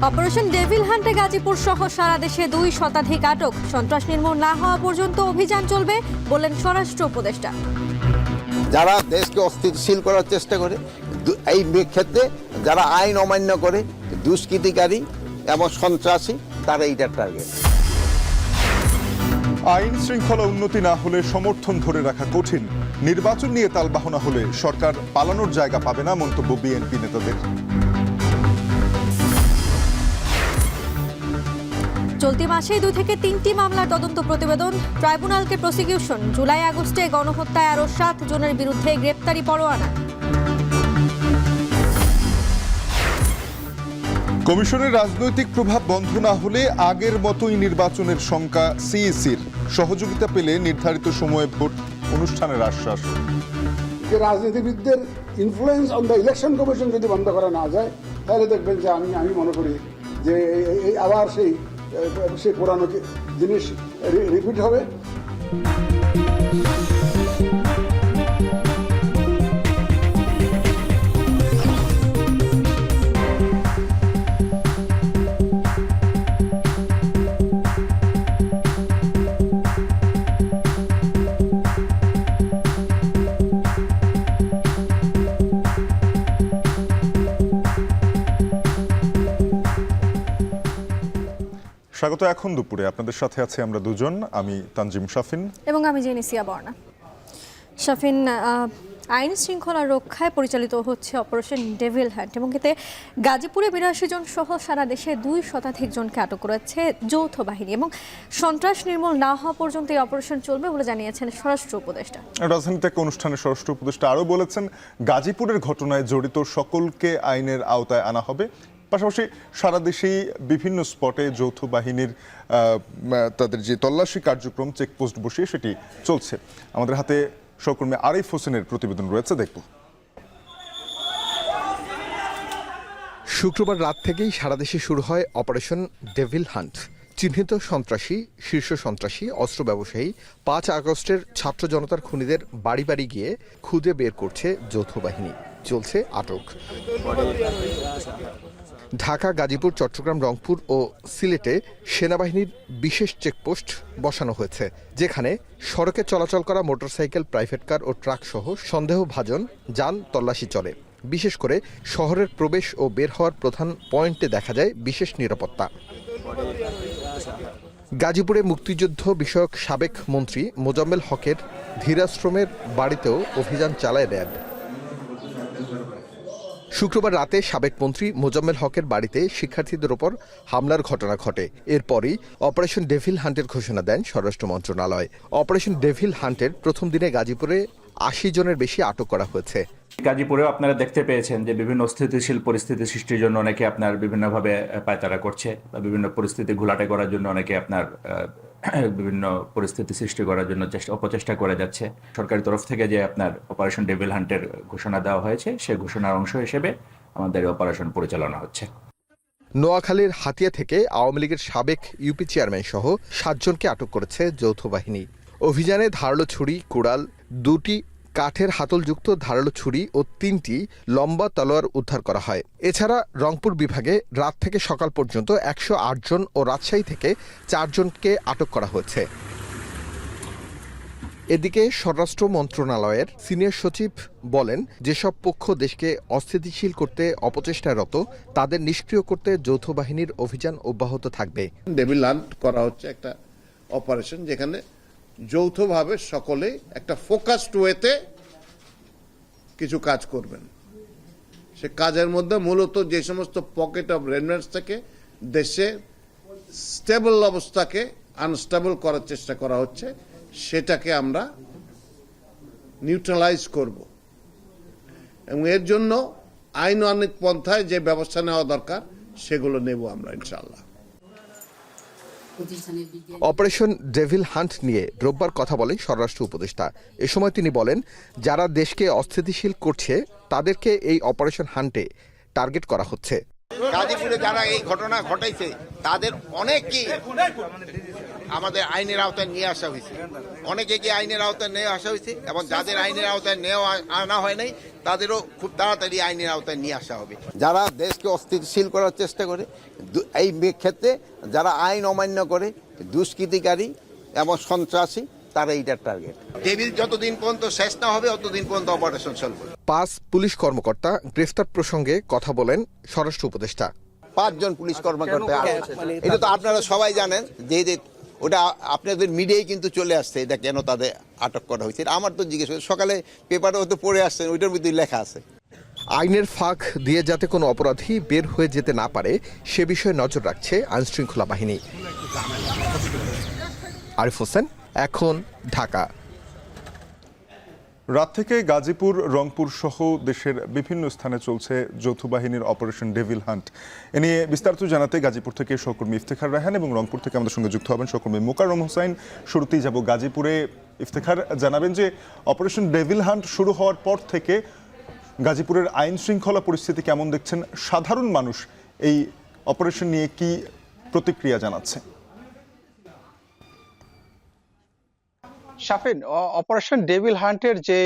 Operation devil হান্টে Gazipur সহ সারা দেশে 2 শতাধিক আটক। সন্ত্রাস নির্মূল না হওয়া পর্যন্ত অভিযান চলবে বলেন স্বরাষ্ট্র উপদেষ্টা। যারা দেশকে অস্থিতিশীল করার চেষ্টা করে, এই ক্ষেত্রে যারা আইন অমান্য করে, দুষ্কৃতিকারী এবং সন্ত্রাসী, তারা এইটার টার্গেট। আইন শৃঙ্খলা উন্নতি না হলে সমর্থন ধরে রাখা কঠিন। নির্বাচন নিয়ে তালবাহনা হলে সরকার পালানোর জায়গা পাবে না, মন্তব্য বিএনপি নেতাদের। চলতি মাসেই 2 থেকে 3টি মামলার তদন্ত প্রতিবেদন। ট্রাইব্যুনালকে প্রসিকিউশন। জুলাই আগস্টে গণহত্যায় আরও 7 জনের বিরুদ্ধে গ্রেপ্তারি পরোয়ানা। কমিশনের রাজনৈতিক প্রভাব বন্ধ না হলে আগের মতোই নির্বাচনের শঙ্কা সিইসির। সহযোগিতা পেলে নির্ধারিত সময়ে ভোট অনুষ্ঠানের আশ্বাস। যে রাজনীতিবিদদের influence on the election commission যদি বন্ধ করা না যায়, তাহলে দেখবেন যে আমি মনে করি যে আবার সেই পুরানো জিনিস রিপিট হবে। স্বাগত। এখন দুপুরে আপনাদের সাথে আছে আমরা দুজন, আমি তানজিম শাফিন এবং আমি জেনিসিয়া বর্ণা। শাফিন, আইন শৃঙ্খলা রক্ষায় পরিচালিত হচ্ছে অপারেশন ডেভিল হান্ট এবং এতে গাজীপুরে 82 জন সহ সারা দেশে 2 শতাধিক জনকে আটক করেছে যৌথ বাহিনী এবং সন্ত্রাস নির্মূল না হওয়া পর্যন্ত এই অপারেশন চলবে বলে জানিয়েছেন স্বরাষ্ট্র উপদেষ্টা। রাজধানীতে এক অনুষ্ঠানে স্বরাষ্ট্র উপদেষ্টা আরও বলেছেন, গাজীপুরের ঘটনায় জড়িত সকলকে আইনের আওতায় আনা হবে। পাশাপাশি সারা দেশেই বিভিন্ন স্পটে যৌথ বাহিনীর তাদের যে তল্লাশি কার্যক্রম, চেকপোস্ট বসিয়ে সেটি চলছে। আমাদের হাতে সহকর্মী আরিফ হোসেনের প্রতিবেদন রয়েছে, দেখব। শুক্রবার রাত থেকেই সারা দেশে শুরু হয় অপারেশন ডেভিল হান্ট। চিহ্নিত সন্ত্রাসী, শীর্ষ সন্ত্রাসী, অস্ত্র ব্যবসায়ী 5 আগস্টের ছাত্র জনতার খুনিদের বাড়ি বাড়ি গিয়ে খুঁজে বের করছে যৌথ বাহিনী। চলছে আটক। ঢাকা, গাজীপুর, চট্টগ্রাম, রংপুর ও সিলেটে সেনাবাহিনীর বিশেষ চেকপোস্ট বসানো হয়েছে, যেখানে সড়কে চলাচল করা মোটরসাইকেল, প্রাইভেট কার ও ট্রাক সহ সন্দেহভাজন যান তল্লাশি চলে। বিশেষ করে শহরের প্রবেশ ও বের হওয়ার প্রধান পয়েন্টে দেখা যায় বিশেষ নিরাপত্তা। গাজীপুরে মুক্তিযুদ্ধ বিষয়ক সাবেক মন্ত্রী মোজাম্মেল হকের ধীরাশ্রমের বাড়িতেও অভিযান চালায় র্যাব। শুক্রবার রাতে সাবেক মন্ত্রী মোজাম্মেল হকের বাড়িতে শিক্ষার্থীদের ওপর হামলার ঘটনা ঘটে। এরপরই অপারেশন ডেভিল হান্টের ঘোষণা দেন স্বরাষ্ট্র মন্ত্রণালয়। অপারেশন ডেভিল হান্টের প্রথম দিনে গাজীপুরে 80 জনের বেশি আটক করা হয়েছে। গাজীপুরেও আপনারা দেখতে পেয়েছেন যে বিভিন্ন অস্থিতিশীল পরিস্থিতি সৃষ্টির জন্য অনেকে আপনার বিভিন্নভাবে পায়তারা করছে, বা বিভিন্ন পরিস্থিতি ঘোলাটে করার জন্য অনেকে আপনার বিভিন্ন পরিস্থিতি সৃষ্টি করার জন্য অপচেষ্টা করে যাচ্ছে। সরকারি তরফ থেকে যে আপনার অপারেশন ডেভিল হান্টের ঘোষণা দেওয়া হয়েছে, সেই ঘোষণার অংশ হিসেবে আমাদের অপারেশন পরিচালনা হচ্ছে। নোয়াখালীর হাতিয়া থেকে আওয়ামী লীগের সাবেক ইউপি চেয়ারম্যান সহ 7 জনকে আটক করেছে যৌথ বাহিনী। অভিযানে ধারালো ছুরি, কুড়াল, 2টি কাঠের হাতলযুক্ত ধারালো ছুরি ও 3টি লম্বা তলোয়ার উদ্ধার করা হয়। এছাড়া রংপুর বিভাগে রাত থেকে সকাল পর্যন্ত 108 জন ও রাজশাহী থেকে 4 জনকে আটক করা হয়েছে। এদিকে স্বরাষ্ট্র মন্ত্রণালয়ের সিনিয়র সচিব বলেন, যেসব পক্ষ দেশকে অস্থিতিশীল করতে অপচেষ্টারত তাদের নিষ্ক্রিয় করতে যৌথ বাহিনীর অভিযান অব্যাহত থাকবে। ডেভিল হান্ট করা হচ্ছে একটা অপারেশন, যেখানে যৌথভাবে সকলে একটা ফোকাসড ওয়েতে কিছু কাজ করবেন। সে কাজের মধ্যে মূলত যে সমস্ত পকেট অফ রেমিনেন্টস থেকে দেশে স্টেবল অবস্থাকে আনস্টেবল করার চেষ্টা করা হচ্ছে, সেটাকে আমরা নিউট্রালাইজ করব এবং এর জন্য আইনানুগ পন্থায় যে ব্যবস্থা নেওয়া দরকার সেগুলো নেব আমরা ইনশাআল্লাহ। অপারেশন ডেভিল হান্ট নিয়ে রোববার কথা বলেন স্বরাষ্ট্র উপদেষ্টা। এ সময় তিনি বলেন, যারা দেশকে অস্থিতিশীল করছে তাদেরকে এই অপারেশন হান্টে টার্গেট করা হচ্ছে। গাজীপুরে যারা এই ঘটনা ঘটাইছে তাদের অনেকেই আমাদের আইনের আওতায় নিয়ে আসা হয়েছে, অনেকে আইনের আওতায় নিয়ে আসা হয়েছে এবং যাদের আইনের আওতায় নেওয়া আনা হয় নাই তাদেরও খুব তাড়াতাড়ি আইনের আওতায় নিয়ে আসা হবে। যারা দেশকে অস্থিতিশীল করার চেষ্টা করে, এই ক্ষেত্রে যারা আইন অমান্য করে, দুষ্কৃতিকারী এবং সন্ত্রাসী, তারা এইটার টার্গেট। টেবিল যতদিন পর্যন্ত শেষ না হবে ততদিন পর্যন্ত অপারেশন চলবে। 5 পুলিশ কর্মকর্তা গ্রেফতার প্রসঙ্গে কথা বলেন স্বরাষ্ট্র উপদেষ্টা। 5 জন পুলিশ কর্মকর্তা, এটা তো আপনারা সবাই জানেন যে ওটা আপনাদের মিডিয়ায় কিন্তু চলে আসছে, এটা কেন তাদের আটক করা হয়েছে। আমার তো জিজ্ঞেস সকালে পেপারে হয়তো পড়ে আসছেন, ওইটার মধ্যে লেখা আছে। আইনের ফাঁক দিয়ে যাতে কোনো অপরাধী বের হয়ে যেতে না পারে সে বিষয়ে নজর রাখছে আইনশৃঙ্খলা বাহিনী। আরিফ হোসেন, এখন, ঢাকা। রাত থেকে গাজীপুর, রংপুর সহ দেশের বিভিন্ন স্থানে চলছে যৌথ বাহিনীর অপারেশন ডেভিল হান্ট। এ নিয়ে বিস্তারিত জানাতে গাজীপুর থেকে সহকর্মী ইফতেখার রায়হান এবং রংপুর থেকে আমাদের সঙ্গে যুক্ত হবেন সহকর্মী মোকাররম হোসেন। শুরুতেই যাব গাজীপুরে। ইফতেখার, জানাবেন যে অপারেশন ডেভিল হান্ট শুরু হওয়ার পর থেকে গাজীপুরের আইন শৃঙ্খলা পরিস্থিতি কেমন দেখছেন? সাধারণ মানুষ এই অপারেশন নিয়ে কি প্রতিক্রিয়া জানাচ্ছে? শাফিন, অপারেশন ডেভিল হান্টের যে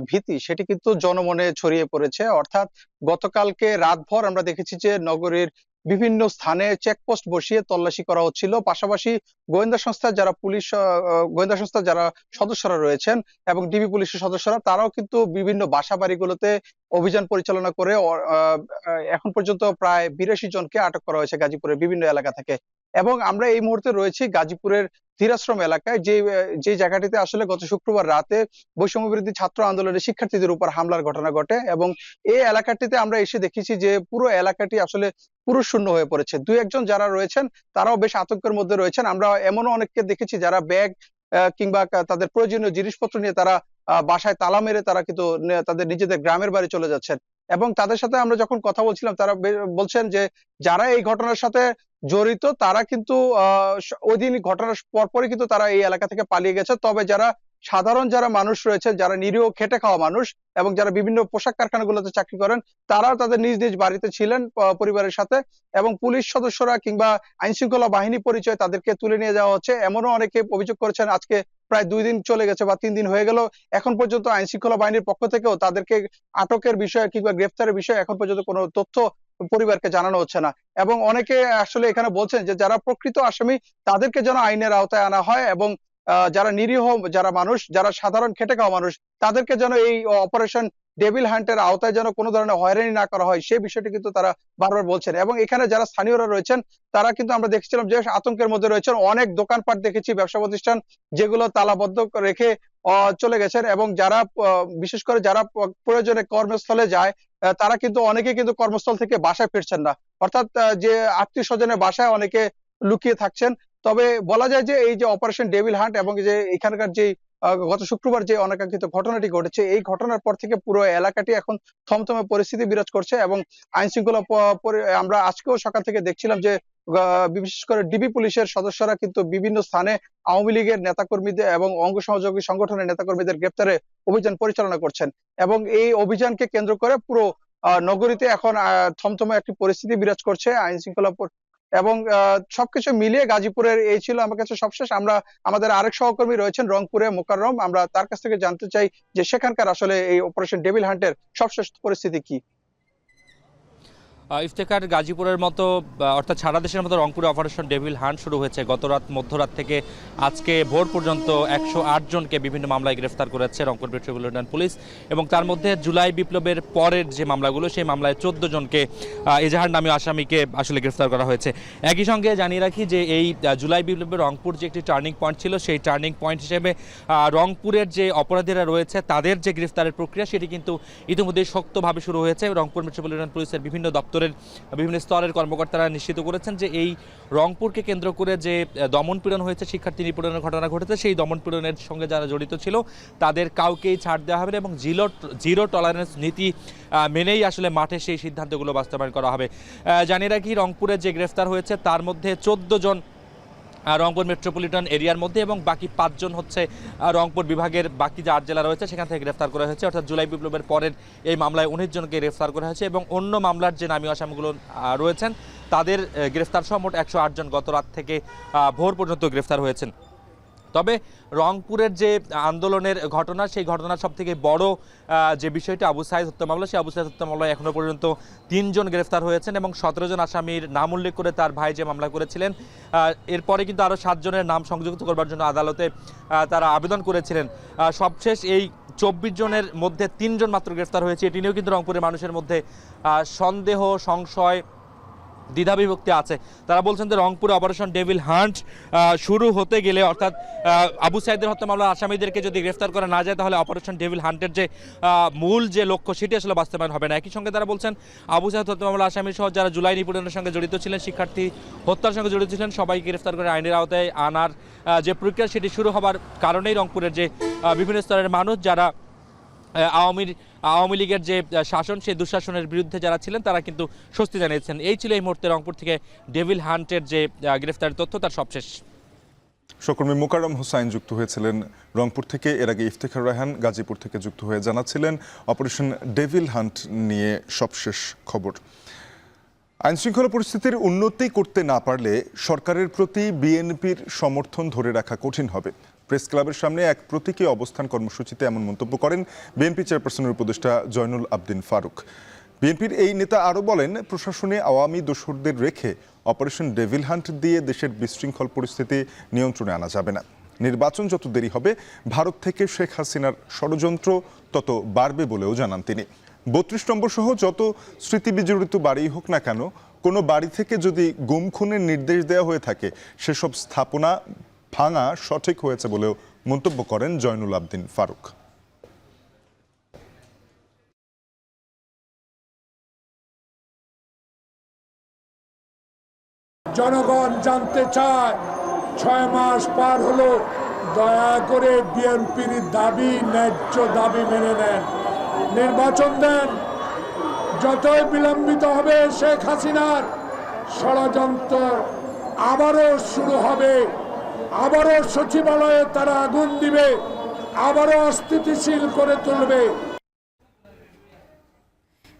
ভীতি সেটি কিন্তু জনমনে ছড়িয়ে পড়েছে। অর্থাৎ গতকালকে রাতভর আমরা দেখেছি যে নগরীর বিভিন্ন স্থানে চেকপোস্ট বসিয়ে তল্লাশি করা হচ্ছিল। পাশাপাশি গোয়েন্দা সংস্থার যারা গোয়েন্দা সংস্থার যারা সদস্যরা রয়েছেন এবং ডিবি পুলিশের সদস্যরা, তারাও কিন্তু বিভিন্ন বাসা বাড়িগুলোতে অভিযান পরিচালনা করে এখন পর্যন্ত প্রায় 82 জনকে আটক করা হয়েছে গাজীপুরের বিভিন্ন এলাকা থেকে। এবং আমরা এই মুহূর্তে রয়েছি গাজীপুরের ধীরাশ্রম এলাকায়, যে জায়গাটিতে আসলে গত শুক্রবার রাতে বৈষম্য বিরোধী ছাত্র আন্দোলনের শিক্ষার্থীদের উপর হামলার ঘটনা ঘটে। এবং এই এলাকাটিতে আমরা এসে দেখেছি যে পুরো এলাকাটি আসলে পুরুষ শূন্য হয়ে পড়েছে। 2-1 জন যারা রয়েছেন তারাও বেশ আতঙ্কের মধ্যে রয়েছেন। আমরা এমনও অনেককে দেখেছি যারা ব্যাগ কিংবা তাদের প্রয়োজনীয় জিনিসপত্র নিয়ে তারা বাসায় তালা মেরে তারা কিন্তু তাদের নিজেদের গ্রামের বাড়ি চলে যাচ্ছেন। এবং তাদের সাথে আমরা যখন কথা বলছিলাম তারা বলছেন যে যারা এই ঘটনার সাথে জড়িত তারা কিন্তু ওই দিন ঘটনার পরপরই কিন্তু তারা এই এলাকা থেকে পালিয়ে গেছে। তবে সাধারণ যারা মানুষ রয়েছে, যারা নিরীহ খেটে খাওয়া মানুষ এবং যারা বিভিন্ন পোশাক কারখানাগুলোতে চাকরি করেন, তারাও তাদের নিজ নিজ বাড়িতে ছিলেন পরিবারের সাথে। এবং পুলিশ সদস্যরা কিংবা আইন শৃঙ্খলা বাহিনী পরিচয় তাদেরকে তুলে নিয়ে যাওয়া হচ্ছে। এমনও অনেকে অভিযোগ করেছেন আজকে প্রায় 2 দিন চলে গেছে বা 3 দিন হয়ে গেল, এখন পর্যন্ত আইন শৃঙ্খলা বাহিনীর পক্ষ থেকেও তাদেরকে আটকের বিষয়ে কিংবা গ্রেফতারের বিষয়ে এখন পর্যন্ত কোনো তথ্য পরিবারকে জানানো হচ্ছে না। এবং অনেকে আসলে এখানে বলছেন যে যারা প্রকৃত আসামি তাদেরকে যেন আইনের আওতায় আনা হয় এবং যারা নিরীহ যারা মানুষ, যারা সাধারণ খেটে খাওয়া মানুষ, তাদেরকে যেন এই অপারেশন ডেভিল হান্টের আওতায় যেন কোনো ধরনের হয়রানি না করা হয়, সেই বিষয়টি কিন্তু তারা বারবার বলছেন। এবং এখানে যারা স্থানীয়রা রয়েছেন তারা কিন্তু আমরা দেখছিলাম যে আতঙ্কের মধ্যে রয়েছেন। অনেক দোকানপাট দেখেছি, ব্যবসা প্রতিষ্ঠান যেগুলো তালাবদ্ধ রেখে চলে গেছেন। এবং যারা বিশেষ করে যারা প্রয়োজনে কর্মস্থলে যায় তারা কিন্তু অনেকে কিন্তু কর্মস্থল থেকে বাসায় ফিরছেন না। অর্থাৎ যে আত্মীয় স্বজনের বাসায় অনেকে লুকিয়ে থাকছেন। তবে বলা যায় যে এই যে অপারেশন ডেভিল হান্ট এবং যে এখানকার যে গত শুক্রবার যে অনাকাঙ্ক্ষিত ঘটনাটি ঘটেছে, এই ঘটনার পর থেকে পুরো এলাকাটি এখন থমথমে পরিস্থিতি বিরাজ করছে। এবং আইন শৃঙ্খলা আমরা আজকেও সকাল থেকে দেখছিলাম যে বিশেষ করে ডিবি পুলিশের সদস্যরা কিন্তু বিভিন্ন স্থানে আওয়ামী লীগের নেতাকর্মীদের এবং অঙ্গ সহযোগী সংগঠনের নেতাকর্মীদের গ্রেপ্তারে অভিযান পরিচালনা করছেন। এবং এই অভিযানকে কেন্দ্র করে পুরো নগরীতে এখন থমথমে একটি পরিস্থিতি বিরাজ করছে আইন শৃঙ্খলা। এবং সবকিছু মিলিয়ে গাজীপুরের এই ছিল আমার কাছে সবশেষ। আমরা আমাদের আরেক সহকর্মী রয়েছেন রংপুরে, মোকাররম, আমরা তার কাছ থেকে জানতে চাই যে সেখানকার আসলে এই অপারেশন ডেভিল হান্টের সবশেষ পরিস্থিতি কি। ইফতেখার, গাজীপুরের মতো অর্থাৎ সারা দেশের মতো রংপুরে অপারেশন ডেভিল হান্ট শুরু হয়েছে গত মধ্যরাত থেকে আজকে ভোর পর্যন্ত 108 জনকে বিভিন্ন মামলায় গ্রেফতার করেছে রংপুর মেট্রোপলিটন পুলিশ। এবং তার মধ্যে জুলাই বিপ্লবের পরের যে মামলাগুলো, সেই মামলায় 14 জনকে এজাহার নামীয় আসামিকে আসলে গ্রেফতার করা হয়েছে। একই সঙ্গে জানিয়ে রাখি যে এই জুলাই বিপ্লবের রংপুর যে একটি টার্নিং পয়েন্ট ছিল, সেই টার্নিং পয়েন্ট হিসেবে রংপুরের যে অপরাধীরা রয়েছে তাদের যে গ্রেফতারের প্রক্রিয়া সেটি কিন্তু ইতিমধ্যেই শক্তভাবে শুরু হয়েছে। রংপুর মেট্রোপলিটন পুলিশের বিভিন্ন দপ্তরের বিভিন্ন স্তরের কর্মকর্তারা নিশ্চিত করেছেন যে এই রংপুরকে কেন্দ্র করে যে দমন পীড়ন হয়েছে, শিক্ষার্থী নিপীড়নের ঘটনা ঘটেছে, সেই দমন পীড়নের সঙ্গে যারা জড়িত ছিল তাদের কাউকেই ছাড় দেওয়া হবে না এবং জিরো টলারেন্স নীতি মেনেই আসলে মাঠে সেই সিদ্ধান্তগুলো বাস্তবায়ন করা হবে। জানিয়ে রাখি রংপুরে যে গ্রেফতার হয়েছে তার মধ্যে 14 জন রংপুর মেট্রোপলিটন এরিয়ার মধ্যে এবং বাকি 5 জন হচ্ছে রংপুর বিভাগের বাকি যে 8 জেলা রয়েছে সেখান থেকে গ্রেফতার করা হয়েছে। অর্থাৎ জুলাই বিপ্লবের পরের এই মামলায় 19 জনকে গ্রেফতার করা হয়েছে এবং অন্য মামলার যে নামীয় আসামিগুলো রয়েছেন তাদের গ্রেফতার সহ মোট 108 জন গত রাত থেকে ভোর পর্যন্ত গ্রেফতার হয়েছেন। তবে রংপুরের যে আন্দোলনের ঘটনা, সেই ঘটনার সব থেকে বড় যে বিষয়টি আবু সাঈদ হত্যা মামলা, সেই আবু সাঈদ হত্যা মামলায় এখনো পর্যন্ত 3 জন গ্রেফতার হয়েছেন এবং 17 জন আসামির নাম উল্লেখ করে তার ভাই যে মামলা করেছিলেন, এরপরে কিন্তু আরও 7 জনের নাম সংযুক্ত করবার জন্য আদালতে তারা আবেদন করেছিলেন। সবশেষ এই 24 জনের মধ্যে 3 জন মাত্র গ্রেফতার হয়েছে। এটি নিয়েও কিন্তু রংপুরের মানুষের মধ্যে সন্দেহ, সংশয়, দ্বিধাবিভক্তি আছে। তারা বলছেন যে রংপুরে অপারেশন ডেভিল হান্ট শুরু হতে গেলে, অর্থাৎ আবু সাঈদের হত্যা মামলার আসামিদেরকে যদি গ্রেফতার করা না যায়, তাহলে অপারেশন ডেভিল হান্টের যে মূল যে লক্ষ্য, সেটি আসলে বাস্তবায়ন হবে না। একই সঙ্গে তারা বলছেন আবু সাঈদ হত্যা মামলার আসামি সহ যারা জুলাই নিপীড়নের সঙ্গে জড়িত ছিলেন, শিক্ষার্থী হত্যার সঙ্গে জড়িত ছিলেন, সবাইকে গ্রেফতার করে আইনের আওতায় আনার যে প্রক্রিয়া, সেটি শুরু হবার কারণেই রংপুরের যে বিভিন্ন স্তরের মানুষ, যারা আওয়ামী লীগের যে শাসন, সেই দুঃশাসনের বিরুদ্ধে যারা ছিলেন, তারা কিন্তু স্বস্তি জানিয়েছেন। এই ছিল এই মুহূর্তে রংপুর থেকে ডেভিল হান্টের যে গ্রেফতারের তথ্য, তার সবশেষ। সহকর্মী মোকাররম হোসাইন যুক্ত হয়েছিলেন রংপুর থেকে। এর আগে ইফতেখার রায়হান গাজীপুর থেকে যুক্ত হয়ে জানাচ্ছিলেন অপারেশন ডেভিল হান্ট নিয়ে সবশেষ খবর। আইনশৃঙ্খলা পরিস্থিতির উন্নতি করতে না পারলে সরকারের প্রতি বিএনপির সমর্থন ধরে রাখা কঠিন হবে। প্রেস ক্লাবের সামনে এক প্রতীকী অবস্থান কর্মসূচিতে এমন মন্তব্য করেন বিএনপি চেয়ারপারসনের উপদেষ্টা জয়নুল আবদিন ফারুক। বিএনপির এই নেতা আরও বলেন, প্রশাসনে আওয়ামী দোসরদের রেখে অপারেশন ডেভিল হান্ট দিয়ে দেশের বিশৃঙ্খল পরিস্থিতি নিয়ন্ত্রণে আনা যাবে না। নির্বাচন যত দেরি হবে, ভারত থেকে শেখ হাসিনার ষড়যন্ত্র তত বাড়বে বলেও জানান তিনি। 32 নম্বর সহ যত স্মৃতিবিজড়িত বাড়িই হোক না কেন, কোনো বাড়ি থেকে যদি গুম খুনের নির্দেশ দেওয়া হয়ে থাকে, সেসব স্থাপনা ভাঙা সঠিক হয়েছে বলেও মন্তব্য করেন জয়নুল আবদিন ফারুক। জনগণ জানতে চায়, 6 মাস পার হলো, দয়া করে বিএনপির দাবি, ন্যায্য দাবি মেনে নেন, নির্বাচন দেন। যতই বিলম্বিত হবে, শেখ হাসিনার ষড়যন্ত্র আবারও শুরু হবে, আবারও সচিবালয়ে তারা আগুন দিবে, আবারও অস্থিতিশীল করে তুলবে।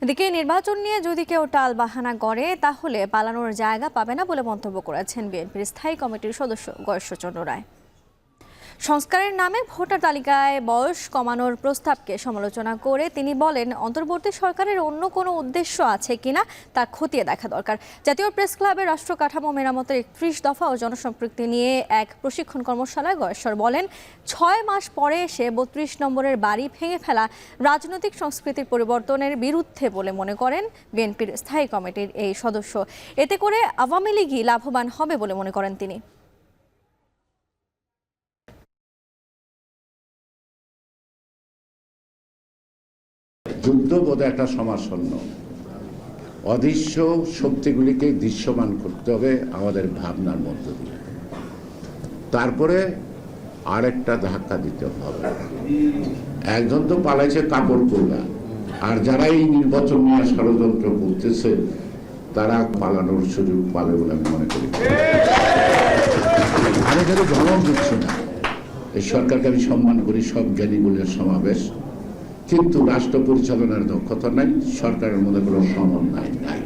এদিকে নির্বাচন নিয়ে যদি কেউ টাল বাহানা করে, তাহলে পালানোর জায়গা পাবে না বলে মন্তব্য করেছেন বিএনপির স্থায়ী কমিটির সদস্য গয়েশ্বরচন্দ্র রায়। সংস্কারের নামে ভোটার তালিকায় বয়স কমানোর প্রস্তাবকে সমালোচনা করে তিনি বলেন, অন্তর্বর্তী সরকারের অন্য কোনো উদ্দেশ্য আছে কিনা তা খতিয়ে দেখা দরকার। জাতীয় প্রেস ক্লাবের রাষ্ট্র কাঠামো মেরামতের 31 দফা ও জনসম্পৃক্তি নিয়ে এক প্রশিক্ষণ কর্মশালায় গয়েশ্বর বলেন, 6 মাস পরে এসে 32 নম্বরের বাড়ি ভেঙে ফেলা রাজনৈতিক সংস্কৃতির পরিবর্তনের বিরুদ্ধে বলে মনে করেন বিএনপির স্থায়ী কমিটির এই সদস্য। এতে করে আওয়ামী লীগই লাভবান হবে বলে মনে করেন তিনি। যুদ্ধ বোধহয় একটা সমাসন্ন, অদৃশ্য শক্তিগুলিকে দৃশ্যমান করতে হবে আমাদের ভাবনার মধ্য দিয়ে, তারপরে আরেকটা ধাক্কা দিতে হবে। একজন তো পালাইছে কাপড় পরলা, আর যারা এই নির্বাচন নিয়ে ষড়যন্ত্র করতেছে, তারা পালানোর সুযোগ পাবে বলে আমি মনে করি। আমি এখানে জবাব দিচ্ছি না, এই সরকারকে আমি সম্মান করি, সব জ্ঞানী বলে সমাবেশ, কিন্তু রাষ্ট্র পরিচালনার দক্ষতা নাই, সরকারের মধ্যে কোনো সমন্বয় নাই।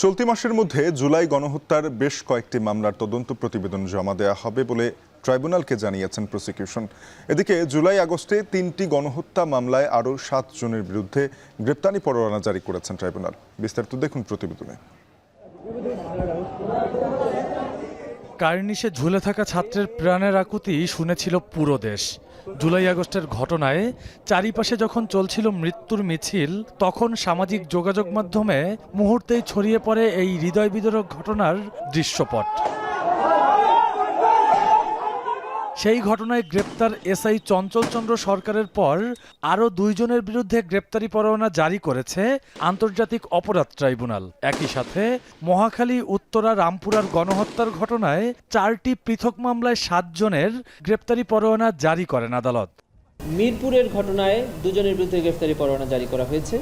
চলতি মাসের মধ্যে জুলাই গণহত্যার বেশ কয়েকটি মামলার তদন্ত প্রতিবেদন জমা দেওয়া হবে বলে ট্রাইব্যুনালকে জানিয়েছেন প্রসিকিউশন। এদিকে জুলাই আগস্টে 3টি গণহত্যা মামলায় আরও 7 জনের বিরুদ্ধে গ্রেপ্তারি পরোয়ানা জারি করেছেন ট্রাইব্যুনাল। বিস্তারিত দেখুন প্রতিবেদনে। কার্নিশে ঝুলে থাকা ছাত্রের প্রাণের আকুতি শুনেছিল পুরো দেশ। জুলাই আগস্টের ঘটনায় চারিপাশে যখন চলছিল মৃত্যুর মিছিল, তখন সামাজিক যোগাযোগ মাধ্যমে মুহূর্তেই ছড়িয়ে পড়ে এই হৃদয় বিদারক ঘটনার দৃশ্যপট। সেই ঘটনায় গ্রেপ্তার এসআই চঞ্চল চন্দ্র সরকারের পর আরও 2 জনের বিরুদ্ধে গ্রেপ্তারি পরোয়ানা জারি করেছে আন্তর্জাতিক অপরাধ ট্রাইব্যুনাল। একই সাথে মহাখালী, উত্তরা, রামপুরার গণহত্যার ঘটনায় 4টি পৃথক মামলায় 7 জনের গ্রেপ্তারি পরোয়ানা জারি করেন আদালত। মিরপুরের ঘটনায় 2 জনের বিরুদ্ধে গ্রেপ্তারি পরোয়ানা জারি করা হয়েছে।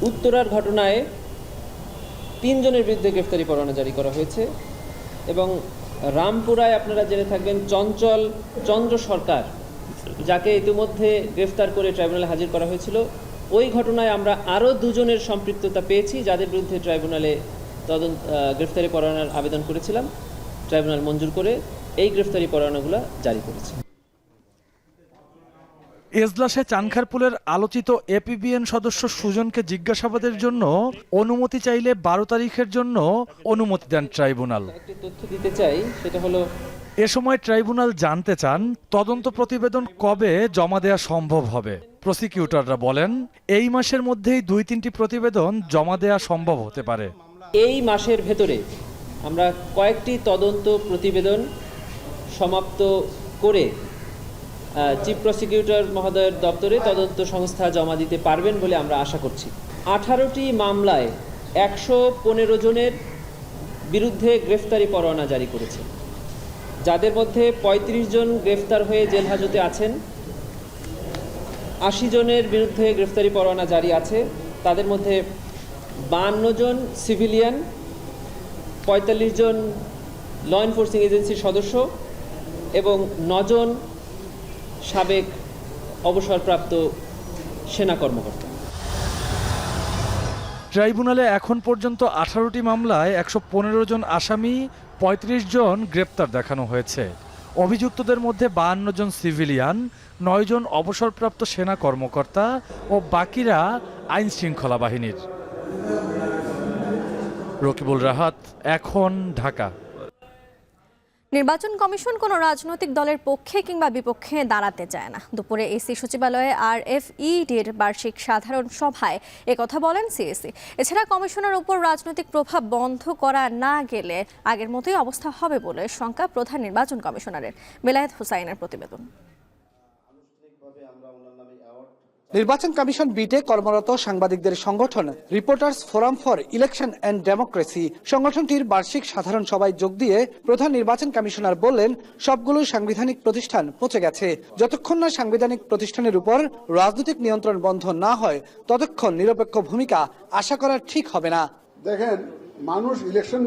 উত্তরার ঘটনায় 3 জনের বিরুদ্ধে গ্রেপ্তারি পরোয়ানা জারি করা হয়েছে এবং রামপুরায় আপনারা জেনে থাকবেন চঞ্চল চন্দ্র সরকার, যাকে ইতিমধ্যে গ্রেফতার করে ট্রাইব্যুনালে হাজির করা হয়েছিল, ওই ঘটনায় আমরা আরও 2 জনের সম্পৃক্ততা পেয়েছি, যাদের বিরুদ্ধে ট্রাইব্যুনালে গ্রেফতারি পরোয়ানার আবেদন করেছিলাম। ট্রাইব্যুনাল মঞ্জুর করে এই গ্রেফতারি পরোয়ানাগুলো জারি করেছে। এজলাসে চানখারপুলের আলোচিত এপিবিএন সদস্য সুজনকে জিজ্ঞাসাবাদের জন্য অনুমতি চাইলে 12 তারিখের জন্য অনুমতি দেন ট্রাইব্যুনাল। একটি তথ্য দিতে চাই, সেটা হলো এ সময় ট্রাইব্যুনাল জানতে চান তদন্ত প্রতিবেদন কবে জমা দেওয়া সম্ভব হবে। প্রসিকিউটররা বলেন এই মাসের মধ্যেই 2-3টি প্রতিবেদন জমা দেওয়া সম্ভব হতে পারে। এই মাসের ভেতরে আমরা কয়েকটি তদন্ত প্রতিবেদন সমাপ্ত করে চিফ প্রসিকিউটর মহোদয়ের দপ্তরে তদন্ত সংস্থা জমা দিতে পারবেন বলে আমরা আশা করছি। 18টি মামলায় 115 জনের বিরুদ্ধে গ্রেফতারি পরোয়ানা জারি করেছে, যাদের মধ্যে 35 জন গ্রেফতার হয়ে জেল হাজতে আছেন। 80 জনের বিরুদ্ধে গ্রেফতারি পরোয়ানা জারি আছে, তাদের মধ্যে 52 জন সিভিলিয়ান, 45 জন ল এনফোর্সিং এজেন্সির সদস্য এবং 9 জন সাবেক অবসরপ্রাপ্ত সেনা কর্মকর্তা। ট্রাইব্যুনালে এখন পর্যন্ত 18টি মামলায় 115 জন আসামি, 35 জন গ্রেপ্তার দেখানো হয়েছে। অভিযুক্তদের মধ্যে 52 জন সিভিলিয়ান, 9 জন অবসরপ্রাপ্ত সেনা কর্মকর্তা ও বাকিরা আইন শৃঙ্খলা বাহিনীর। রকিবুল রাহাত, এখন, ঢাকা। নির্বাচন কমিশন কোনো রাজনৈতিক দলের পক্ষে কিংবা বিপক্ষে দাঁড়াতে চায় না। দুপুরে এসি সচিবালয়ে RFEDর বার্ষিক সাধারণ সভায় একথা বলেন সিএসি। এছাড়া কমিশনের উপর রাজনৈতিক প্রভাব বন্ধ করা না গেলে আগের মতোই অবস্থা হবে বলে শঙ্কা প্রধান নির্বাচন কমিশনারের। বেলায়েত হোসাইনের প্রতিবেদন। নির্বাচন কমিশন বিটে কর্মরত সাংবাদিকদের সংগঠন reporters forum for election and democracy সংগঠনটির বার্ষিক সাধারণ সভায় যোগ দিয়ে প্রধান নির্বাচন কমিশনার বললেন, সবগুলো সাংবিধানিক প্রতিষ্ঠান পচে গেছে। যতক্ষণ না সাংবিধানিক প্রতিষ্ঠানের উপর রাজনৈতিক নিয়ন্ত্রণ বন্ধ না হয় ততক্ষণ নিরপেক্ষ ভূমিকা আশা করা ঠিক হবে না। দেখেন, মানুষ ইলেকশন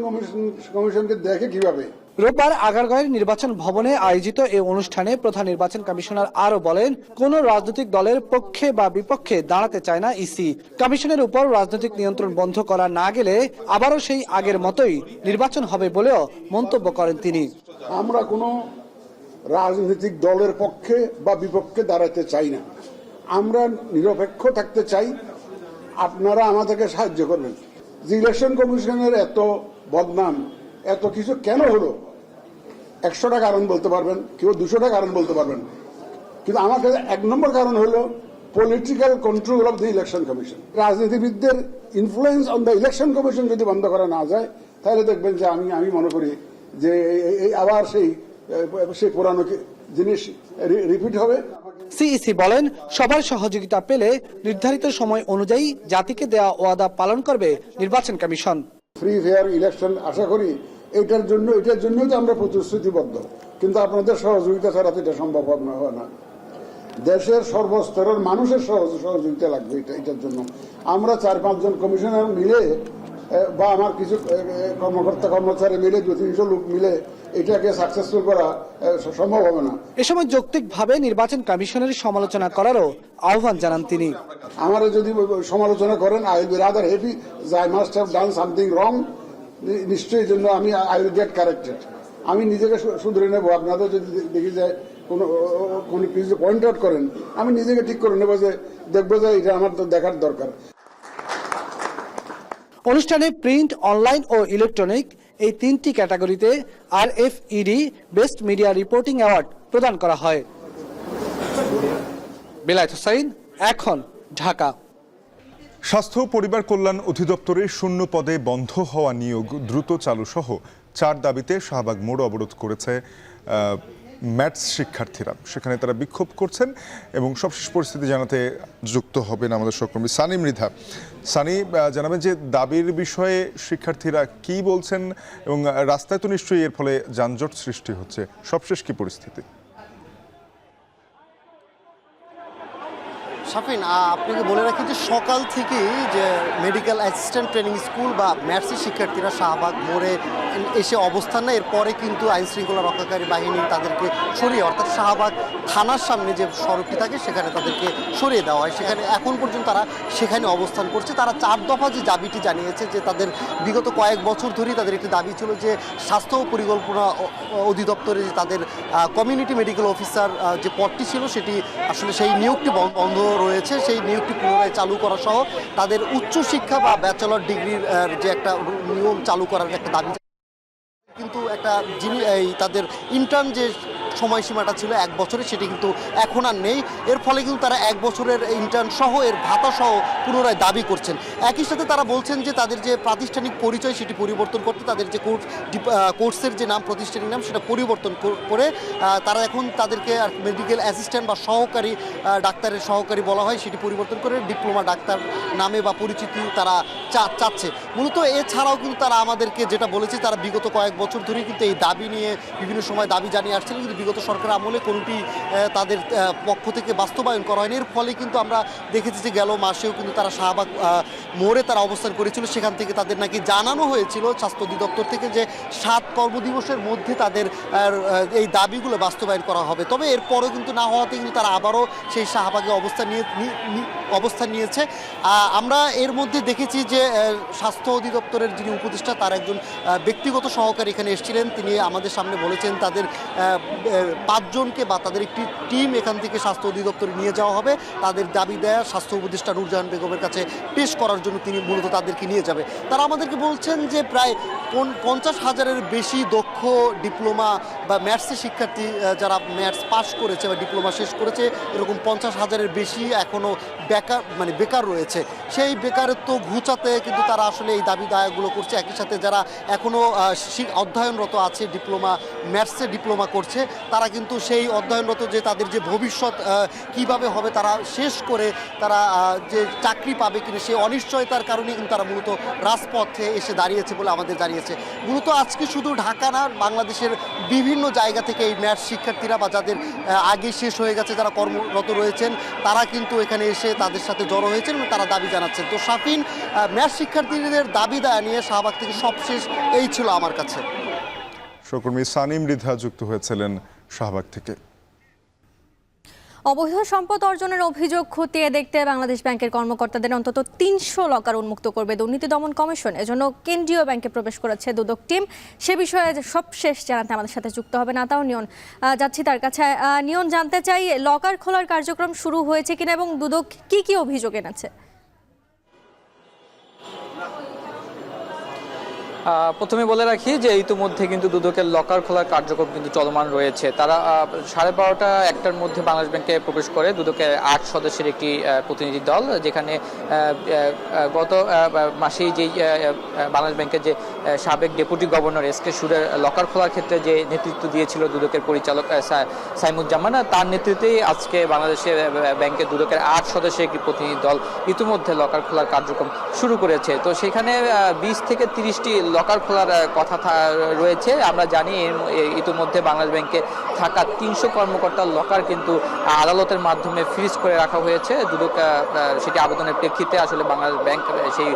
কমিশনকে দেখে কিভাবে। রোববার আগারগাঁওয়ের নির্বাচন ভবনে আয়োজিত এই অনুষ্ঠানে প্রধান নির্বাচন কমিশনার আরো বলেন, কোন রাজনৈতিক দলের পক্ষে বা বিপক্ষে দাঁড়াতে চায় না ইসি। কমিশনের উপর রাজনৈতিক নিয়ন্ত্রণ বন্ধ করা না গেলে আবারও সেই আগের মতোই নির্বাচন হবে বলেও মন্তব্য করেন তিনি। আমরা কোনো রাজনৈতিক দলের পক্ষে বা বিপক্ষে দাঁড়াতে চাই না, আমরা নিরপেক্ষ থাকতে চাই। আপনারা আমাদেরকে সাহায্য করবেন। যে ইলেকশন কমিশনের এত বদনাম, এত কিছু কেন হলো, 100টা কারণ বলতে পারবেন, কেউ 200টা কারণ বলতে পারবেন, কিন্তু আমার কাছে 1 নম্বর কারণ হলো political control of the election commission. রাজনীতিবিদদের influence on the election commission যদি বন্ধ করা না যায়, তাহলে দেখবেন যে আমি মনে করি যে আবার সেই পুরানো জিনিস রিপিট হবে। সিইসি বলেন, সবার সহযোগিতা পেলে নির্ধারিত সময় অনুযায়ী জাতিকে দেওয়া ওয়াদা পালন করবে নির্বাচন কমিশন। ফ্রি ফেয়ার ইলেকশন আশা করি। এটার জন্য তো আমরা প্রতিশ্রুতিবদ্ধ, কিন্তু আপনাদের সহযোগিতা ছাড়া তো এটা সম্ভব হয় না। দেশের সর্বস্তরের মানুষের সহযোগিতা লাগবে এটার জন্য। আমরা 4-5 জন কমিশনার মিলে বা আমার কিছু কর্মচারী মিলে 200-300 লোক মিলে এটাকে সাকসেসফুল করা সম্ভব হবে না। এ সময় যৌক্তিকভাবে নির্বাচন কমিশনের সমালোচনা করারও আহ্বান জানান তিনি। আমারা যদি সমালোচনা করেন, I will be rather happy, I must have done something wrong. নিশ্চয়ই জন্য আই উইল গেট কারেক্টেড। আমি নিজেকে শুধরে নেব। আপনাদের যদি দেখি যায় কোনো কিছু পয়েন্ট আউট করেন, আমি নিজেকে ঠিক করে নেব, যে দেখবো যে এটা আমার তো দেখার দরকার। অনুষ্ঠানে প্রিন্ট, অনলাইন ও ইলেকট্রনিক এই 3টি ক্যাটাগরিতে RFED best media reporting award প্রদান করা হয়। বেলায়েত হোসাইন, এখন, ঢাকা। স্বাস্থ্য ও পরিবার কল্যাণ অধিদপ্তরের শূন্য পদে বন্ধ হওয়া নিয়োগ দ্রুত চালু সহ 4 দাবিতে শাহবাগ মোড় অবরোধ করেছে ম্যাথস শিক্ষার্থীরা। সেখানে তারা বিক্ষোভ করছেন এবং সবশেষ পরিস্থিতি জানাতে যুক্ত হবেন আমাদের সহকর্মী সানি মৃধা। সানি, জানাবেন যে দাবির বিষয়ে শিক্ষার্থীরা কি বলছেন এবং রাস্তায় তো নিশ্চয়ই এর ফলে যানজট সৃষ্টি হচ্ছে, সবশেষ কি পরিস্থিতি? শাফিন, আপনাকে বলে রাখি যে সকাল থেকেই যে মেডিকেল অ্যাসিস্ট্যান্ট ট্রেনিং স্কুল বা ম্যাটসের শিক্ষার্থীরা শাহবাগ মোড়ে এসে অবস্থান নেয়। এরপরে কিন্তু আইন শৃঙ্খলা রক্ষাকারী বাহিনী তাদেরকে সরিয়ে, অর্থাৎ শাহবাগ থানার সামনে যে সড়কটি থাকে সেখানে তাদেরকে সরিয়ে দেওয়া হয়। সেখানে এখন পর্যন্ত তারা সেখানে অবস্থান করছে। তারা 4 দফা যে দাবিটি জানিয়েছে, যে তাদের বিগত কয়েক বছর ধরেই তাদের একটি দাবি ছিল যে স্বাস্থ্য ও পরিকল্পনা অধিদপ্তরে যে তাদের কমিউনিটি মেডিকেল অফিসার যে পদটি ছিল সেটি আসলে সেই নিয়োগটি বন্ধ রয়েছে, সেই নিয়োগটি পুনরায় চালু করা সহ তাদের উচ্চশিক্ষা বা ব্যাচেলর ডিগ্রির যে একটা নিয়ম চালু করার একটা দাবি। কিন্তু একটা তাদের ইন্টার্ন যে সময়সীমাটা ছিল 1 বছরের, সেটি কিন্তু এখন আর নেই। এর ফলে কিন্তু তারা 1 বছরের ইন্টার্ন সহ এর ভাতা সহ পুনরায় দাবি করছেন। একই সাথে তারা বলছেন যে তাদের যে প্রাতিষ্ঠানিক পরিচয় সেটি পরিবর্তন করতে, তাদের যে কোর্সের যে নাম, প্রতিষ্ঠানিক নাম, সেটা পরিবর্তন করে তারা এখন তাদেরকে মেডিকেল অ্যাসিস্ট্যান্ট বা সহকারী ডাক্তারের সহকারী বলা হয়, সেটি পরিবর্তন করে ডিপ্লোমা ডাক্তার নামে বা পরিচিতি তারা চাচ্ছে। মূলত এছাড়াও কিন্তু তারা আমাদেরকে যেটা বলেছে, তারা বিগত কয়েক বছর ধরেই কিন্তু এই দাবি নিয়ে বিভিন্ন সময় দাবি জানিয়ে আসছিলেন, কিন্তু বিগত সরকার আমলে কোনটি তাদের পক্ষ থেকে বাস্তবায়ন করা হয়নি। এর ফলে কিন্তু আমরা দেখেছি যে গেল মাসেও কিন্তু তারা শাহবাগ মোড়ে তারা অবস্থান করেছিল। সেখান থেকে তাদের নাকি জানানো হয়েছিল স্বাস্থ্য অধিদপ্তর থেকে যে 7 কর্মদিবসের মধ্যে তাদের এই দাবিগুলো বাস্তবায়ন করা হবে। তবে এরপরও কিন্তু না হওয়াতে কিন্তু তারা আবারও সেই শাহবাগে অবস্থান নিয়েছে। আমরা এর মধ্যে দেখেছি যে স্বাস্থ্য অধিদপ্তরের যিনি উপদেষ্টা, তার একজন ব্যক্তিগত সহকারী এখানে এসেছিলেন। তিনি আমাদের সামনে বলেছেন তাদের 5 জনকে বা তাদের একটি টিম এখান থেকে স্বাস্থ্য অধিদপ্তরে নিয়ে যাওয়া হবে। তাদের দাবি দেয়া স্বাস্থ্য উপদেষ্টা নূরজাহান বেগমের কাছে পেশ করার জন্য তিনি মূলত তাদেরকে নিয়ে যাবে। তারা আমাদেরকে বলছেন যে প্রায় 50,000-এর বেশি দক্ষ ডিপ্লোমা বা ম্যাথসের শিক্ষার্থী যারা ম্যাথস পাস করেছে বা ডিপ্লোমা শেষ করেছে, এরকম 50,000-এর বেশি এখনও বেকার রয়েছে। সেই বেকারত্ব ঘুচাতে কিন্তু তারা আসলে এই দাবি দায়াগুলো করছে। একই সাথে যারা এখনও অধ্যয়নরত আছে, ম্যাথসে ডিপ্লোমা করছে, তারা কিন্তু সেই অধ্যয়নরত যে তাদের যে ভবিষ্যৎ কিভাবে হবে, তারা শেষ করে তারা যে চাকরি পাবে কিনা সেই অনিশ্চয়তার কারণে কিন্তু তারা মূলত রাজপথে এসে দাঁড়িয়েছে বলে আমাদের জানিয়েছে। মূলত আজকে শুধু ঢাকা না, বাংলাদেশের বিভিন্ন জায়গা থেকে এই ম্যাথস শিক্ষার্থীরা বা যাদের আগে শেষ হয়ে গেছে, যারা কর্মরত রয়েছেন, তারা কিন্তু এখানে এসে তাদের সাথে জড়ো হয়েছেন এবং তারা দাবি জানাচ্ছেন। তো শাফিন, ম্যাথস শিক্ষার্থীদের দাবি দায়া নিয়ে শাহবাগ থেকে সবশেষ এই ছিল আমার কাছে। সহকর্মী সানিম মৃধা যুক্ত হয়েছিলেন শাহবাগ থেকে। অবৈধ সম্পদ অর্জনের অভিযোগ খতিয়ে দেখতে বাংলাদেশ ব্যাংকের কর্মকর্তাদের অন্তত 300 লকার উন্মুক্ত করবে দুর্নীতি দমন কমিশন। এজন্য কেন্দ্রীয় ব্যাংকে প্রবেশ করেছে দুদক টিম। সে বিষয়ে সবশেষ জানাতে আমাদের সাথে যুক্ত হবে নাতাও নিয়ন। যাচ্ছি তার কাছে। নিয়ন, জানতে চাই লকার খোলার কার্যক্রম শুরু হয়েছে কিনা এবং দুদক কি অভিযোগ এনেছে? প্রথমে বলে রাখি যে ইতিমধ্যে কিন্তু দুদকের লকার খোলার কার্যক্রম কিন্তু চলমান রয়েছে। তারা 12:30-1টার মধ্যে বাংলাদেশ ব্যাংকে প্রবেশ করে দুদকের 8 সদস্যের একটি প্রতিনিধি দল, যেখানে গত মাসেই যেই বাংলাদেশ ব্যাংকের যে সাবেক ডেপুটি গভর্নর এস কে সুরের লকার খোলার ক্ষেত্রে যে নেতৃত্ব দিয়েছিল দুদকের পরিচালক সাইমুজ্জামান, তার নেতৃত্বেই আজকে বাংলাদেশের ব্যাংকের দুদকের 8 সদস্যের একটি প্রতিনিধি দল ইতিমধ্যে লকার খোলার কার্যক্রম শুরু করেছে। তো সেখানে 20 থেকে 30টি লকার খোলার কথা রয়েছে। আমরা জানি ইতিমধ্যে বাংলাদেশ ব্যাংকে থাকা 300 কর্মকর্তার লকার কিন্তু আদালতের মাধ্যমে ফ্রিজ করে রাখা হয়েছে। দুদক সেটি আবেদনের প্রেক্ষিতে আসলে বাংলাদেশ ব্যাংক সেই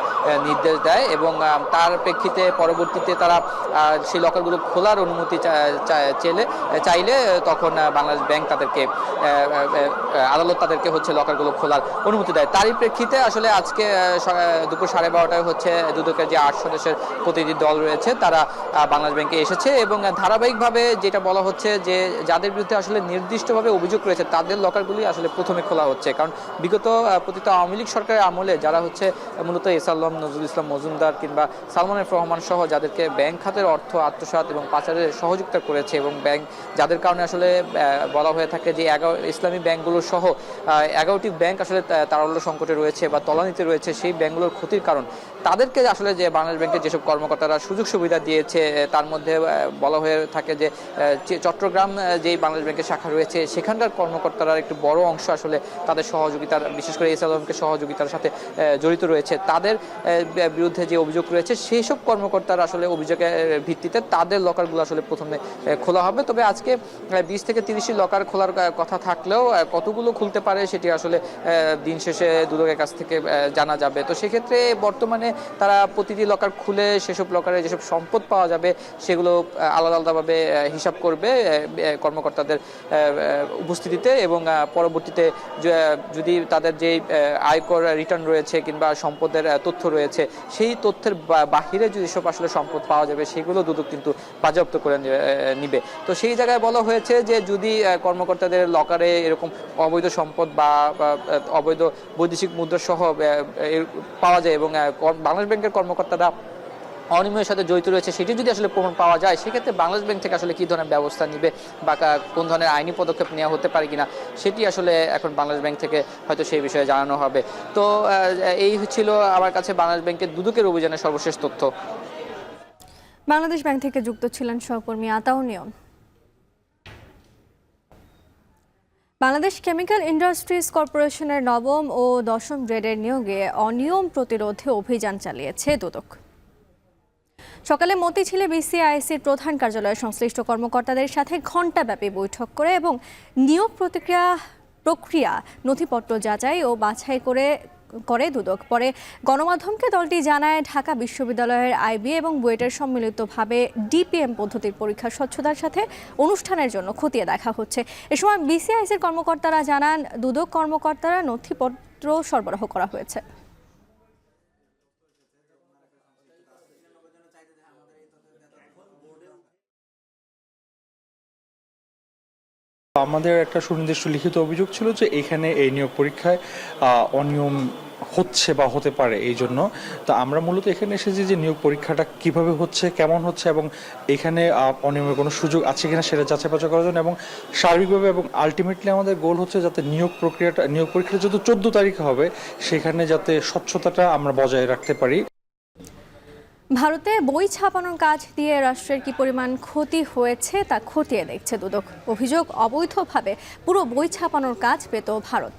নির্দেশ দেয় এবং তার প্রেক্ষিতে পরবর্তীতে তারা সেই লকারগুলো খোলার অনুমতি চাইলে তখন বাংলাদেশ ব্যাংক তাদেরকে আদালত তাদেরকে লকারগুলো খোলার অনুমতি দেয়। তারই প্রেক্ষিতে আসলে আজকে দুপুর 12:30টায় দুদকের যে 8 সদস্যের প্রতিনিধি দল রয়েছে তারা বাংলাদেশ ব্যাংকে এসেছে এবং ধারাবাহিকভাবে যেটা বলা হচ্ছে যে যাদের বিরুদ্ধে আসলে নির্দিষ্টভাবে অভিযোগ রয়েছে তাদের লকারগুলি আসলে প্রথমে খোলা হচ্ছে। কারণ বিগত পতিত আওয়ামী লীগ সরকারের আমলে যারা মূলত এসাল্লাম, নজরুল ইসলাম মজুমদার কিংবা সালমান এফ রহমান সহ যাদেরকে ব্যাংক খাতের অর্থ আত্মসাৎ এবং পাচারের সহযোগিতা করেছে এবং ব্যাংক যাদের কারণে আসলে বলা হয়ে থাকে যে ইসলামী ব্যাংকগুলো সহ 11টি ব্যাংক আসলে তারল্য সংকটে রয়েছে বা তলানিতে রয়েছে, সেই ব্যাংকগুলোর ক্ষতির কারণ তাদেরকে আসলে যে বাংলাদেশ ব্যাংকের যেসব কর্মকর্তারা সুযোগ সুবিধা দিয়েছে তার মধ্যে বলা হয়ে থাকে যে চট্টগ্রাম যেই বাংলাদেশ ব্যাংকের শাখা রয়েছে সেখানকার কর্মকর্তারা একটু বড় অংশ আসলে তাদের সহযোগিতার, বিশেষ করে এস আলমকে সহযোগিতার সাথে জড়িত রয়েছে। তাদের বিরুদ্ধে যে অভিযোগ রয়েছে সেই সব কর্মকর্তারা আসলে অভিযোগের ভিত্তিতে তাদের লকারগুলো আসলে প্রথমে খোলা হবে। তবে আজকে 20 থেকে 30টি লকার খোলার কথা থাকলেও কতগুলো খুলতে পারে সেটি আসলে দিন শেষে দুদকের কাছ থেকে জানা যাবে। তো সেক্ষেত্রে বর্তমানে তারা প্রতিটি লকার খুলে সেসব লকারে যেসব সম্পদ পাওয়া যাবে সেগুলো আলাদা আলাদাভাবে হিসাব করবে কর্মকর্তাদের উপস্থিতিতে, এবং পরবর্তীতে যদি তাদের যে আয়কর রিটার্ন রয়েছে কিংবা সম্পদের তথ্য রয়েছে সেই তথ্যের বাহিরে যদি সব আসলে সম্পদ পাওয়া যাবে সেগুলো দুদক কিন্তু বাজেয়াপ্ত করে নিবে। তো সেই জায়গায় বলা হয়েছে যে যদি কর্মকর্তাদের লকারে এরকম অবৈধ সম্পদ বা অবৈধ বৈদেশিক মুদ্রা সহ পাওয়া যায় এবং বাংলাদেশ ব্যাংকের কর্মকর্তারা অনিয়মের সাথে জড়িত রয়েছে সেটি যদি আসলে প্রমাণ পাওয়া যায় সেক্ষেত্রে বাংলাদেশ ব্যাংক থেকে আসলে কী ধরনের ব্যবস্থা নিবে বা কোন ধরনের আইনি পদক্ষেপ নেওয়া হতে পারে কিনা সেটি আসলে এখন বাংলাদেশ ব্যাংক থেকে হয়তো সেই বিষয়ে জানানো হবে। তো এই ছিল আমার কাছে বাংলাদেশ ব্যাংকের দুদকের অভিযানের সর্বশেষ তথ্য। বাংলাদেশ ব্যাংক থেকে যুক্ত ছিলেন সহকর্মী আতাউর নিয়ম। বাংলাদেশ কেমিক্যাল ইন্ডাস্ট্রিজ কর্পোরেশনের 9ম ও 10ম গ্রেডের নিয়োগে অনিয়ম প্রতিরোধে অভিযান চালিয়েছে দুদক। সকালে মতিঝিলে বিসিআইসির প্রধান কার্যালয়ের সংশ্লিষ্ট কর্মকর্তাদের সাথে ঘণ্টাব্যাপী বৈঠক করে এবং নিয়োগ প্রক্রিয়া নথিপত্র যাচাই ও বাছাই করে দুদক। পরে গণমাধ্যমকে দলটি জানায় ঢাকা বিশ্ববিদ্যালয়ের আইবি এবং বুয়েটের সম্মিলিতভাবে ডিপিএম পদ্ধতির পরীক্ষা স্বচ্ছতার সাথে অনুষ্ঠানের জন্য খতিয়ে দেখা হচ্ছে। এ সময় বিসিআইসির কর্মকর্তারা জানান দুদক কর্মকর্তারা নথিপত্র সরবরাহ করা হয়েছে। আমাদের একটা সুনির্দিষ্ট লিখিত অভিযোগ ছিল যে এখানে এই নিয়োগ পরীক্ষায় অনিয়ম হচ্ছে বা হতে পারে, এই জন্য তো আমরা মূলত এখানে এসেছি যে নিয়োগ পরীক্ষাটা কিভাবে হচ্ছে, কেমন হচ্ছে এবং এখানে অনিয়মের কোনো সুযোগ আছে কিনা সেটা যাচাই বাছাই করার জন্য এবং সার্বিকভাবে এবং আলটিমেটলি আমাদের গোল হচ্ছে যাতে নিয়োগ পরীক্ষাটা যত 14 তারিখে হবে সেখানে যাতে স্বচ্ছতাটা আমরা বজায় রাখতে পারি। ভারতে বই ছাপানোর কাজ দিয়ে রাষ্ট্রের কি পরিমাণ ক্ষতি হয়েছে তা খতিয়ে দেখছে দুদক। অভিযোগ, অবৈধভাবে পুরো বই ছাপানোর কাজ পেত ভারত।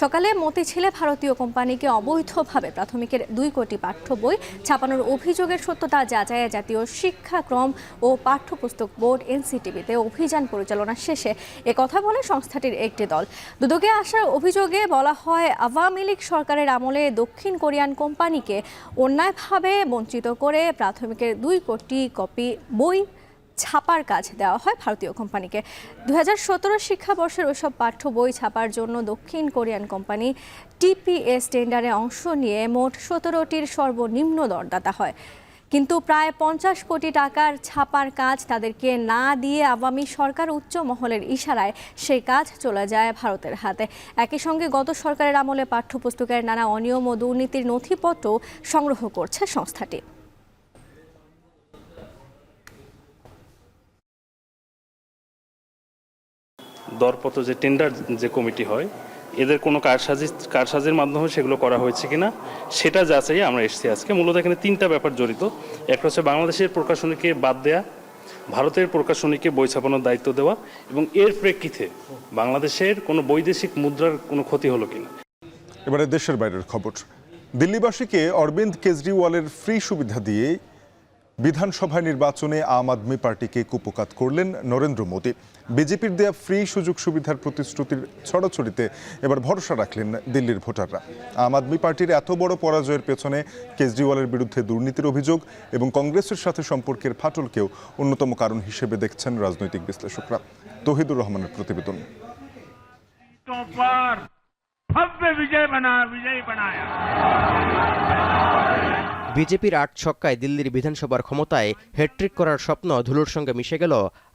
সকালে মতিঝিলে ভারতীয় কোম্পানিকে অবৈধভাবে প্রাথমিকের 2 কোটি পাঠ্য বই ছাপানোর অভিযোগের সত্যতা যাচাইয়ে জাতীয় শিক্ষাক্রম ও পাঠ্যপুস্তক বোর্ড এনসিটিবিতে অভিযান পরিচালনা শেষে একথা বলে সংস্থাটির একটি দল। দুদকে আসার অভিযোগে বলা হয়, আওয়ামী লীগ সরকারের আমলে দক্ষিণ কোরিয়ান কোম্পানিকে অন্যায়ভাবে বঞ্চিত করে প্রাথমিকের 2 কোটি কপি বই ছাপার কাজ দেওয়া হয় ভারতীয় কোম্পানিকে। 2017 শিক্ষাবর্ষের ওইসব পাঠ্য বই ছাপার জন্য দক্ষিণ কোরিয়ান কোম্পানি টিপিএস টেন্ডারে অংশ নিয়ে মোট 17টির সর্বনিম্ন দরদাতা হয়। কিন্তু প্রায় 50 কোটি টাকার ছাপার কাজ তাদেরকে না দিয়ে আওয়ামী সরকার উচ্চ মহলের ইশারায় সেই কাজ চলে যায় ভারতের হাতে। একই সঙ্গে গত সরকারের আমলে পাঠ্যপুস্তকের নানা অনিয়ম ও দুর্নীতির নথিপত্র সংগ্রহ করছে সংস্থাটি। দরপত্র যে টেন্ডার যে কমিটি হয় এদের কোনো কারসাজির মাধ্যমে সেগুলো করা হয়েছে কিনা সেটা যাচাই আমরা এসেছি আজকে। মূলত এখানে 3টা ব্যাপার জড়িত। একটা হচ্ছে বাংলাদেশের প্রকাশনীকে বাদ দেয়া, ভারতের প্রকাশনীকে বই ছাপানোর দায়িত্ব দেওয়া এবং এর প্রেক্ষিতে বাংলাদেশের কোনো বৈদেশিক মুদ্রার কোনো ক্ষতি হলো কিনা। এবারে দেশের বাইরের খবর। দিল্লিবাসীকে অরবিন্দ কেজরিওয়ালের ফ্রি সুবিধা দিয়ে বিধানসভা নির্বাচনে আম আদমি পার্টিকে কুপকাত করলেন নরেন্দ্র মোদী। বিজেপির দেয়া ফ্রি সুযোগ সুবিধার প্রতিশ্রুতির ছড়াছড়িতে এবার ভরসা রাখলেন দিল্লির ভোটাররা। আম আদমি পার্টির এত বড় পরাজয়ের পেছনে কেজরিওয়ালের বিরুদ্ধে দুর্নীতির অভিযোগ এবং কংগ্রেসের সাথে সম্পর্কের ফাটলকেও অন্যতম কারণ হিসেবে দেখছেন রাজনৈতিক বিশ্লেষকরা। তৌহিদুর রহমানের প্রতিবেদন। বিজেপির 8 ছক্কায় দিল্লির বিধানসভার ক্ষমতায় হ্যাট্রিক করার স্বপ্ন ধুলোর সঙ্গে মিশে গেল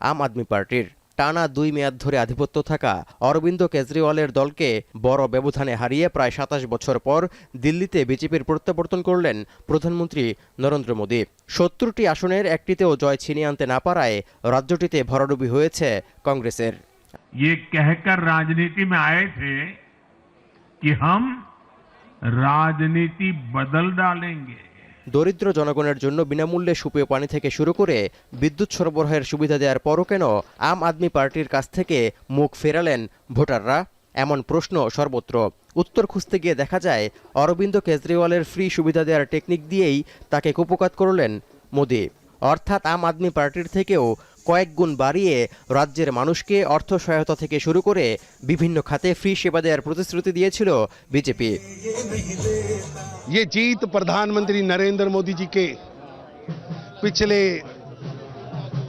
আম আদমি পার্টির। টানা 2 মেয়াদ ধরে আধিপত্য থাকা অরবিন্দ কেজরিওয়ালের দলকে বড় ব্যবধানে হারিয়ে প্রায় 27 বছর পর দিল্লিতে বিজেপির প্রত্যাবর্তন করলেন প্রধানমন্ত্রী নরেন্দ্র মোদী। 70টি আসনের একটিতেও জয় ছিনিয়ে আনতে না পারায় রাজ্যটিতে ভরাডুবি হয়েছে কংগ্রেসের। ये कहकर राजनीति में आए थे कि हम राजनीति बदल डालेंगे, দরিদ্র জনগণের জন্য বিনামূল্যে সুপেয় পানি থেকে শুরু করে বিদ্যুৎ সরবরাহের সুবিধা দেওয়ার পরও কেন আম আদমি পার্টির কাছ থেকে মুখ ফেরালেন ভোটাররা? এমন প্রশ্ন সর্বত্র। উত্তর খুঁজতে গিয়ে দেখা যায় অরবিন্দ কেজরিওয়ালের ফ্রি সুবিধা দেওয়ার টেকনিক দিয়েই তাকে কুপোকাত করলেন মোদি। অর্থাৎ আম আদমি পার্টির থেকেও কয়েক গুণ বাড়িয়ে রাজ্যের মানুষকে অর্থ সহায়তা থেকে শুরু করে বিভিন্ন খাতে ফ্রি সেবা দেওয়ার প্রতিশ্রুতি দিয়েছিল বিজেপি। ये जीत प्रधानमंत्री नरेंद्र मोदी जी के पिछले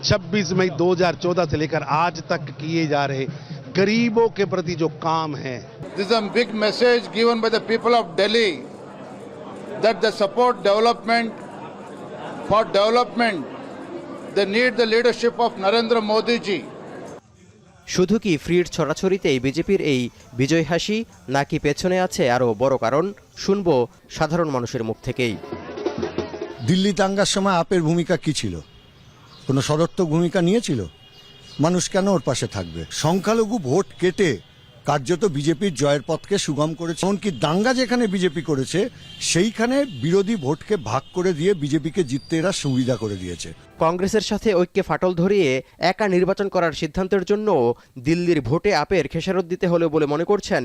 26 मई 2014 से लेकर आज तक किए जा रहे गरीबों के प्रति जो काम है। This is a big message given by the people of Delhi that they support development. For development, they need the leadership of Narendra Modi ji. শুধু কি ফ্রির ছড়াছড়িতেই বিজেপির এই বিজয় হাসি, নাকি পেছনে আছে আরও বড় কারণ? শুনবো সাধারণ মানুষের মুখ থেকেই। দিল্লি দাঙ্গার সময় আপের ভূমিকা কি ছিল? কোনো সদর্থক ভূমিকা নিয়েছিল? মানুষ কেন ওর পাশে থাকবে? সংখ্যালঘু ভোট কেটে কার্যত বিজেপির জয়ের পথকে সুগম করেছে। এমনকি দাঙ্গা যেখানে বিজেপি করেছে সেইখানে বিরোধী ভোটকে ভাগ করে দিয়ে বিজেপিকে জিততে এরা সুবিধা করে দিয়েছে। কংগ্রেসের সাথে ঐক্যে ফাটল ধরিয়ে একা নির্বাচন করার সিদ্ধান্তের জন্য দিল্লির ভোটে আপের খেসারত দিতে হলো বলে মনে করছেন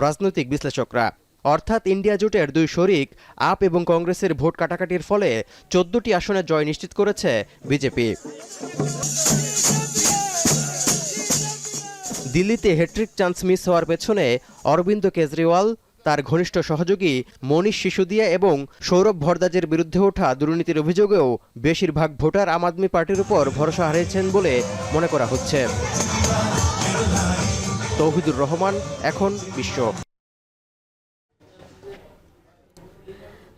রাজনৈতিক বিশ্লেষকরা। অর্থাৎ ইন্ডিয়া জোটের দুই শরিক আপ এবং কংগ্রেসের ভোট কাটাকাটির ফলে 14টি আসনে জয় নিশ্চিত করেছে বিজেপি। দিল্লিতে হ্যাট্রিক চান্স মিস হওয়ার পেছনে অরবিন্দ কেজরিওয়াল, তার ঘনিষ্ঠ সহযোগী মনীষ সিসোদিয়া এবং সৌরভ ভরদ্বাজের বিরুদ্ধে ওঠা দুর্নীতির অভিযোগেও বেশিরভাগ ভোটার আম আদমি পার্টির উপর ভরসা হারিয়েছেন বলে মনে করা হচ্ছে। তৌহিদুর রহমান, এখন বিশ্ব।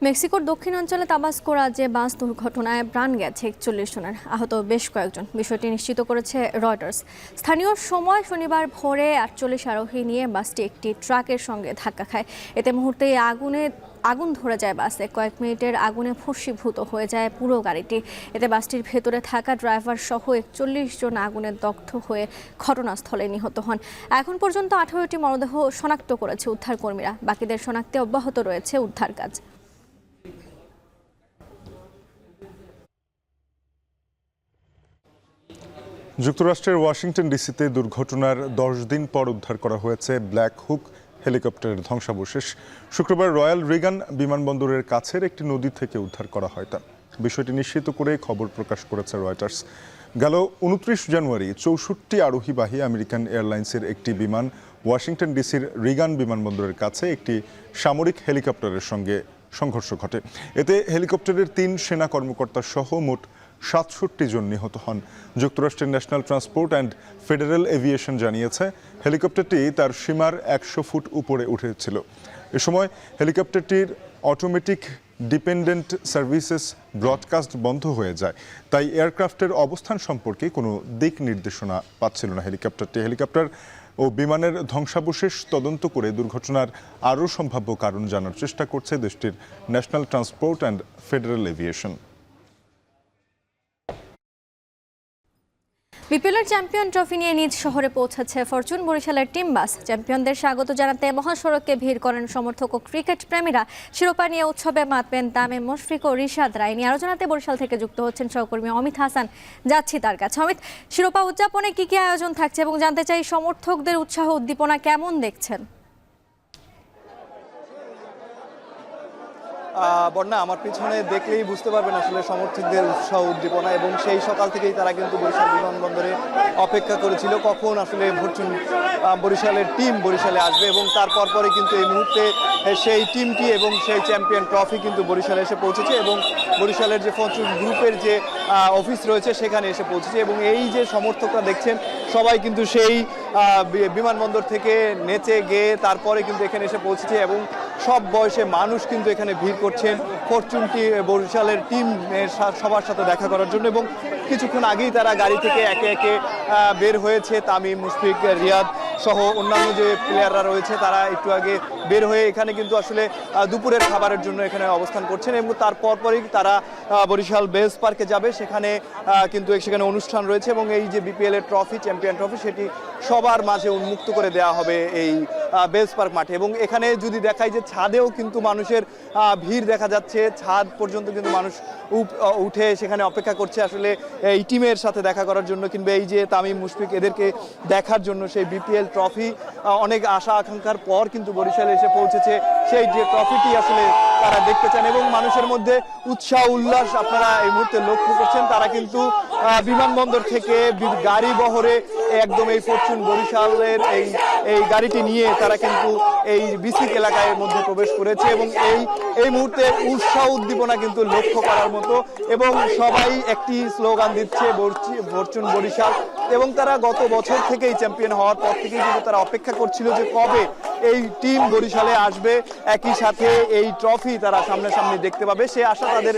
মেক্সিকোর দক্ষিণাঞ্চলে তাবাসকো রাজ্যে বাস দুর্ঘটনায় প্রাণ গেছে 41 জনের, আহত বেশ কয়েকজন। বিষয়টি নিশ্চিত করেছে রয়টার্স। স্থানীয় সময় শনিবার ভোরে 48 আরোহী নিয়ে বাসটি একটি ট্রাকের সঙ্গে ধাক্কা খায়। এতে মুহূর্তেই আগুন ধরে যায় বাসে। কয়েক মিনিটের আগুনে ভস্মীভূত হয়ে যায় পুরো গাড়িটি। এতে বাসটির ভেতরে থাকা ড্রাইভার সহ 41 জন আগুনে দগ্ধ হয়ে ঘটনাস্থলে নিহত হন। এখন পর্যন্ত 18টি মরদেহ শনাক্ত করেছে উদ্ধারকর্মীরা। বাকিদের শনাক্তে অব্যাহত রয়েছে উদ্ধার কাজ। যুক্তরাষ্ট্রের ওয়াশিংটন ডিসিতে দুর্ঘটনার 10 দিন পর উদ্ধার করা হয়েছে ব্ল্যাক হুক হেলিকপ্টারের ধ্বংসাবশেষ। শুক্রবার রয়্যাল রিগান বিমানবন্দরের কাছের একটি নদী থেকে উদ্ধার করা হয় তা। বিষয়টি নিশ্চিত করে খবর প্রকাশ করেছে রয়টার্স। গেল 29 জানুয়ারি 64 আরোহীবাহী আমেরিকান এয়ারলাইন্সের একটি বিমান ওয়াশিংটন ডিসির রিগান বিমানবন্দরের কাছে একটি সামরিক হেলিকপ্টারের সঙ্গে সংঘর্ষ ঘটে। এতে হেলিকপ্টারের 3 সেনা কর্মকর্তা সহ মোট 67 জন নিহত হন। যুক্তরাষ্ট্রের national transport and federal aviation জানিয়েছে হেলিকপ্টারটি তার সীমার 100 ফুট উপরে উঠেছিল। এ সময় হেলিকপ্টারটির অটোমেটিক ডিপেন্ডেন্ট সার্ভিসেস ব্রডকাস্ট বন্ধ হয়ে যায়। তাই এয়ারক্রাফটের অবস্থান সম্পর্কে কোনো দিক নির্দেশনা পাচ্ছিল না হেলিকপ্টারটি। হেলিকপ্টার ও বিমানের ধ্বংসাবশেষ তদন্ত করে দুর্ঘটনার আরও সম্ভাব্য কারণ জানার চেষ্টা করছে দেশটির national transport and federal aviation. বিপিএলের চ্যাম্পিয়ন ট্রফি নিয়ে নিজ শহরে পৌঁছেছে ফরচুন বরিশালের টিম বাস। চ্যাম্পিয়নদের স্বাগত জানাতে মহাসড়কে ভিড় করেন সমর্থক ও ক্রিকেট প্রেমীরা। শিরোপা নিয়ে উৎসবে মাতবেন তামিম, মুশফিক ও রিশাদ রায়। নিয়ে আরও জানাতে বরিশাল থেকে যুক্ত হচ্ছেন সহকর্মী অমিত হাসান। যাচ্ছি তার কাছে। অমিত, শিরোপা উদযাপনে কি কি আয়োজন থাকছে এবং জানতে চাই সমর্থকদের উৎসাহ উদ্দীপনা কেমন দেখছেন? বন্যা, আমার পিছনে দেখলেই বুঝতে পারবেন আসলে সমর্থকদের উৎসাহ উদ্দীপনা, এবং সেই সকাল থেকেই তারা কিন্তু বরিশাল বিমানবন্দরে অপেক্ষা করেছিল কখন আসলে ফরচুন বরিশালের টিম বরিশালে আসবে, এবং তারপর পরে কিন্তু এই মুহূর্তে সেই টিমটি এবং সেই চ্যাম্পিয়ন ট্রফি কিন্তু বরিশালে এসে পৌঁছেছে, এবং বরিশালের যে ফরচুন গ্রুপের যে অফিস রয়েছে সেখানে এসে পৌঁছেছে। এবং এই যে সমর্থকরা দেখছেন সবাই কিন্তু সেই বিমানবন্দর থেকে নেচে গেয়ে তারপরে কিন্তু এখানে এসে পৌঁছেছে, এবং সব বয়সে মানুষ কিন্তু এখানে ভিড় করছেন ফরচুনটি বরিশালের টিম সবার সাথে দেখা করার জন্য। এবং কিছুক্ষণ আগেই তারা গাড়ি থেকে একে একে বের হয়েছে। তামিম, মুশফিক, রিয়াদ সহ অন্যান্য যে প্লেয়াররা রয়েছে তারা একটু আগে বের হয়ে এখানে কিন্তু আসলে দুপুরের খাবারের জন্য এখানে অবস্থান করছেন এবং তার পরপরই তারা বরিশাল বেস পার্কে যাবে। সেখানে কিন্তু সেখানে অনুষ্ঠান রয়েছে এবং এই যে বিপিএল এর ট্রফি, চ্যাম্পিয়ন ট্রফি, সেটি সবার মাঝে উন্মুক্ত করে দেওয়া হবে এই বেস পার্ক মাঠে। এবং এখানে যদি দেখায় যে ছাদেও কিন্তু মানুষের ভিড় দেখা যাচ্ছে, ছাদ পর্যন্ত কিন্তু মানুষ উঠে সেখানে অপেক্ষা করছে আসলে এই টিমের সাথে দেখা করার জন্য, কিংবা এই যে তামিম, মুশফিক এদেরকে দেখার জন্য। সেই বিপিএল ট্রফি অনেক আশা আকাঙ্ক্ষার পর কিন্তু বরিশালে এসে পৌঁছেছে, সেই যে ট্রফিটি আসলে তারা দেখতে চান এবং মানুষের মধ্যে উৎসাহ উল্লাস আপনারা এই মুহূর্তে লক্ষ্য করছেন। তারা কিন্তু বিমানবন্দর থেকে গাড়ি বহরে একদম এই ফরচুন বরিশালের এই গাড়িটি নিয়ে তারা কিন্তু এই বিসিক এলাকার মধ্যে প্রবেশ করেছে এবং এই মুহূর্তে উৎসাহ উদ্দীপনা কিন্তু লক্ষ্য করার মতো এবং সবাই একটি স্লোগান দিচ্ছে, ফরচুন বরিশাল। এবং তারা গত বছর থেকেই চ্যাম্পিয়ন হওয়ার পর থেকেই কিন্তু তারা অপেক্ষা করছিল যে কবে এই টিম বরিশালে আসবে, একই সাথে এই ট্রফি তারা সামনাসামনি দেখতে পাবে। সেই আশা তাদের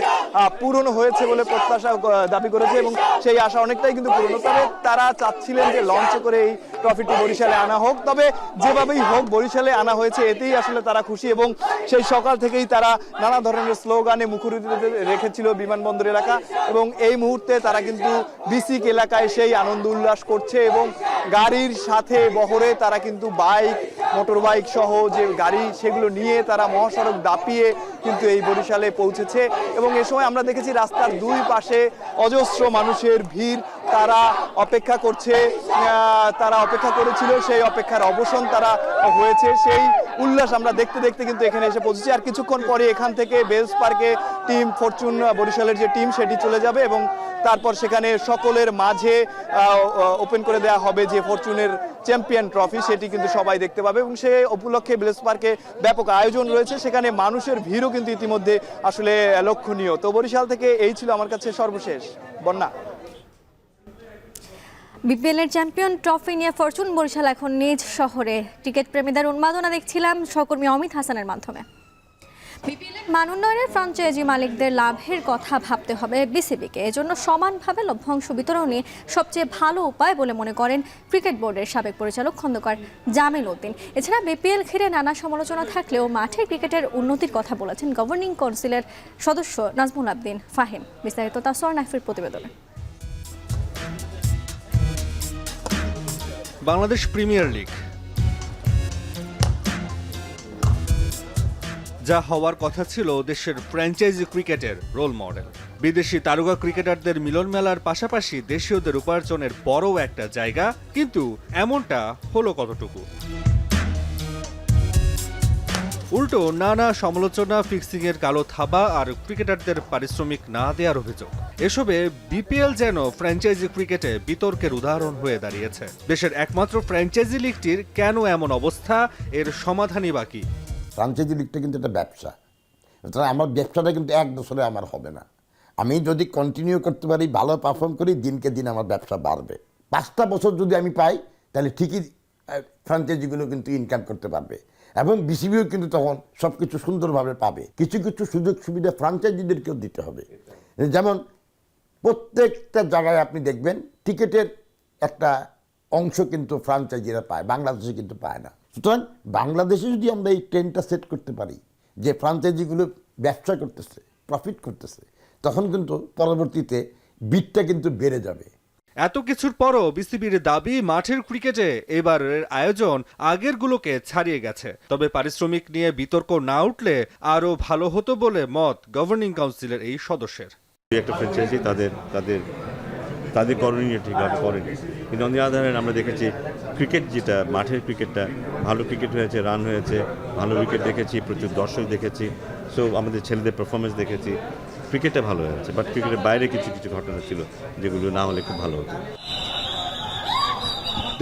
পূরণ হয়েছে বলে প্রত্যাশা দাবি করেছে এবং সেই আশা অনেকটাই কিন্তু পূরণ। তবে তারা চাচ্ছিলেন যে লঞ্চে করে এই ট্রফিটি বরিশালে আনা হোক, তবে যেভাবেই হোক বরিশালে আনা হয়েছে এতেই আসলে তারা খুশি। এবং সেই সকাল থেকেই তারা নানা ধরনের স্লোগানে মুখরিত রেখেছিল বিমানবন্দর এলাকা এবং এই মুহূর্তে তারা কিন্তু বিসিক এলাকায় সেই আনন্দ উল্লাস করছে এবং গাড়ির সাথে বহরে তারা কিন্তু বাইক, মোটর বাইক সহ যে গাড়ি সেগুলো নিয়ে তারা মহাসড়ক দাপিয়ে কিন্তু এই বরিশালে পৌঁছেছে। এবং এ সময় আমরা দেখেছি রাস্তার দুই পাশে অজস্র মানুষের ভিড়, তারা অপেক্ষা করছে, তারা অপেক্ষা করেছিল, সেই অপেক্ষার অবসান তারা হয়েছে। সেই উল্লাস আমরা দেখতে দেখতে কিন্তু এখানে এসে পৌঁছেছি। আর কিছুক্ষণ পরে এখান থেকে বেস পার্কে টিম ফরচুন বরিশালের যে টিম সেটি চলে যাবে এবং তারপর সেখানে সকলের মাঝে ওপেন করে দেওয়া হবে যে ফরচুনের চ্যাম্পিয়ন ট্রফি, সেটি কিন্তু সবাই দেখতে পাবে এবং সে উপলক্ষে বেস পার্কে ব্যাপক আয়োজন রয়েছে। সেখানে মানুষের ভিড়ও কিন্তু ইতিমধ্যে আসলে লক্ষণীয়। তো বরিশাল থেকে এই ছিল আমার কাছে সর্বশেষ। বন্যা। বিপিএল এর চ্যাম্পিয়ন ট্রফি নিয়ে ফরচুন বরিশাল এখন নিজ শহরে টিকিট প্রেমীদের উন্মাদনা দেখছিলাম সহকর্মী অমিত হাসানের মাধ্যমে। বিপিএল এর মান উন্নয়নের ফ্র্যাঞ্চাইজি মালিকদের লাভের কথা ভাবতে হবে বিসিবিকে, এজন্য সমানভাবে লভ্যাংশ বিতরণই সবচেয়ে ভালো উপায় বলে মনে করেন ক্রিকেট বোর্ডের সাবেক পরিচালক খন্দকার জামিল উদ্দিন। এছাড়া বিপিএল ঘিরে নানা সমালোচনা থাকলেও মাঠে ক্রিকেটের উন্নতির কথা বলেছেন গভর্নিং কাউন্সিলের সদস্য নাজমুল আবদিন ফাহিম। বিস্তারিত তাসওয়ার নাফির প্রতিবেদনে। বাংলাদেশ প্রিমিয়ার লিগ যা হওয়ার কথা ছিল দেশের ফ্র্যাঞ্চাইজি ক্রিকেটের রোল মডেল। বিদেশি তারকা ক্রিকেটারদের মিলন মেলার পাশাপাশি দেশীয়দের উপার্জনের বড় একটা জায়গা, কিন্তু এমনটা হলো কতটুকু? উল্টো নানা সমালোচনা, ফিক্সিং এর কালো থাবা আর ক্রিকেটারদের পারিশ্রমিক না দেওয়ার অভিযোগ। এসবে বিপিএল যেন ফ্র্যাঞ্চাইজি ক্রিকেটে বিতর্কের উদাহরণ হয়ে দাঁড়িয়েছে। দেশের একমাত্র ফ্র্যাঞ্চাইজি লিগটির কেন এমন অবস্থা, এর সমাধানই বাকি। ফ্র্যাঞ্চাইজি লিগটা কিন্তু একটা ব্যবসা, আমার ব্যবসাটা কিন্তু এক বছরে আমার হবে না। আমি যদি কন্টিনিউ করতে পারি, ভালো পারফর্ম করি, দিনকে দিন আমার ব্যবসা বাড়বে। 5টা বছর যদি আমি পাই তাহলে ঠিকই ফ্র্যাঞ্চাইজিগুলো কিন্তু ইনকাম করতে পারবে এবং বিসিবিও কিন্তু তখন সব কিছু সুন্দরভাবে পাবে। কিছু কিছু সুযোগ সুবিধা ফ্র্যাঞ্চাইজিদেরকেও দিতে হবে। যেমন প্রত্যেকটা জায়গায় আপনি দেখবেন টিকিটের একটা অংশ কিন্তু ফ্র্যাঞ্চাইজিরা পায়, বাংলাদেশে কিন্তু পায় না। সুতরাং বাংলাদেশে যদি আমরা এই ট্রেন্ডটা সেট করতে পারি যে ফ্র্যাঞ্চাইজিগুলো ব্যবসা করতেছে, প্রফিট করতেছে, তখন কিন্তু পরবর্তীতে বিটটা কিন্তু বেড়ে যাবে। এত কিছুর পরও বিসিবির দাবি মাঠের ক্রিকেটে এবারের আয়োজন আগেরগুলোকে ছাড়িয়ে গেছে। তবে পারিশ্রমিক নিয়ে বিতর্ক না উঠলে আরও ভালো হতো বলে মত গভর্নিং কাউন্সিলের এই সদস্যের। একটা ফ্র্যাঞ্চাইজি তাদের করণীয় ঠিকভাবে করেনি, কিন্তু অন্য আধারে আমরা দেখেছি ক্রিকেট যেটা মাঠের ক্রিকেটটা ভালো ক্রিকেট হয়েছে, রান হয়েছে, ভালো উইকেট দেখেছি, প্রচুর দর্শক দেখেছি, সো আমাদের ছেলেদের পারফরমেন্স দেখেছি, ক্রিকেটটা ভালো হয়েছে। বাট ক্রিকেটের বাইরে কিছু কিছু ঘটনা ছিল যেগুলো না হলে খুব ভালো হতো।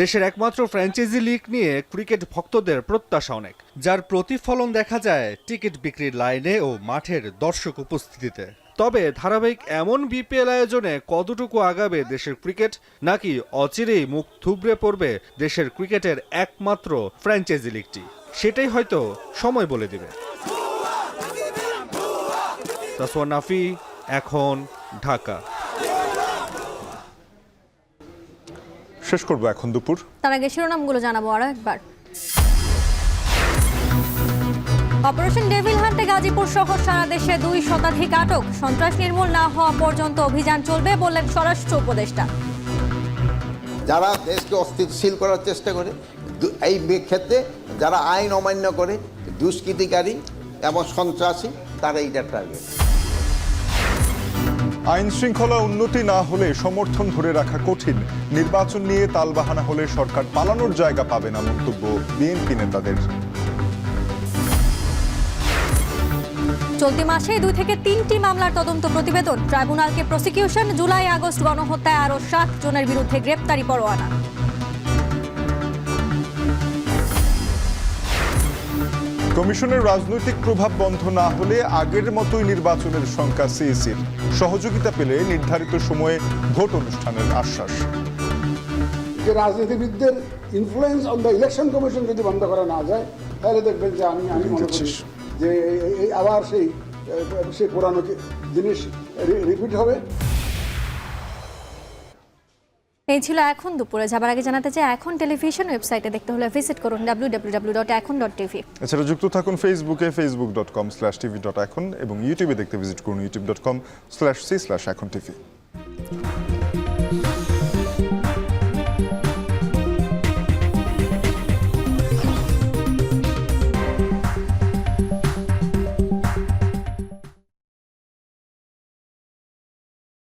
দেশের একমাত্র ফ্র্যাঞ্চাইজি লিগ নিয়ে ক্রিকেট ভক্তদের প্রত্যাশা অনেক, যার প্রতিফলন দেখা যায় টিকিট বিক্রির লাইনে ও মাঠের দর্শক উপস্থিতিতে। তবে ধারাবাহিক এমন বিপিএল আয়োজনে কতটুকু আগাবে দেশের ক্রিকেট, নাকি অচিরেই মুখ থুবড়ে পড়বে দেশের ক্রিকেটের একমাত্র ফ্র্যাঞ্চাইজি লিগটি, সেটাই হয়তো সময় বলে দিবে। তাসওয়ার নাফি, এখন, ঢাকা। শেষ করবো এখন দুপুর। তার আগে শিরোনামগুলো জানাবো আরো একবার। অপারেশন ডেভিল হান্টে গাজীপুর সহ সারা দেশে 2 শতাধিক আটক। সন্ত্রাস নির্মূল না হওয়া পর্যন্ত অভিযান চলবে বললেন স্বরাষ্ট্র উপদেষ্টা। যারা দেশকে অস্থিতিশীল করার চেষ্টা করে, এই ক্ষেত্রে যারা আইন অমান্য করে, দুষ্কৃতিকারী এবং সন্ত্রাসী, তারা এইটার টার্গেট। আইন শৃঙ্খলা উন্নতি না হলে সমর্থন ধরে রাখা কঠিন। নির্বাচন নিয়ে তালবাহানা হলে সরকার পালানোর জায়গা পাবে না, মন্তব্য বিএনপি নেতাদের। চলতি মাসে 2 থেকে 3টি মামলার তদন্ত প্রতিবেদন। ট্রাইব্যুনালকে প্রসিকিউশন। জুলাই আগস্ট গণহত্যায় আরও 7 জনের বিরুদ্ধে গ্রেপ্তারি পরোয়ানা। কমিশনের রাজনৈতিক প্রভাব বন্ধ না হলে আগের মতোই নির্বাচনের শঙ্কা সিইসির। সহযোগিতা পেলে নির্ধারিত সময়ে ভোট অনুষ্ঠানের আশ্বাস। যে রাজনীতিবিদদের influence on the election commission যদি বন্ধ করা না যায়, তাহলে দেখবেন যে আমি মনে করি যে এই আবার সেই পুরানো জিনিস রিপিট হবে। এই ছিল এখন দুপুরে। যাবার আগে জানাতে চাই, এখন টেলিভিশন ওয়েবসাইটে দেখতে হলে ভিজিট করুন www.ekhon.tv। এছাড়া যুক্ত থাকুন ফেসবুকে facebook.com/tv.ekhon এবং ইউটিউবে দেখতে ভিজিট করুন youtube.com/c/ekhon tv।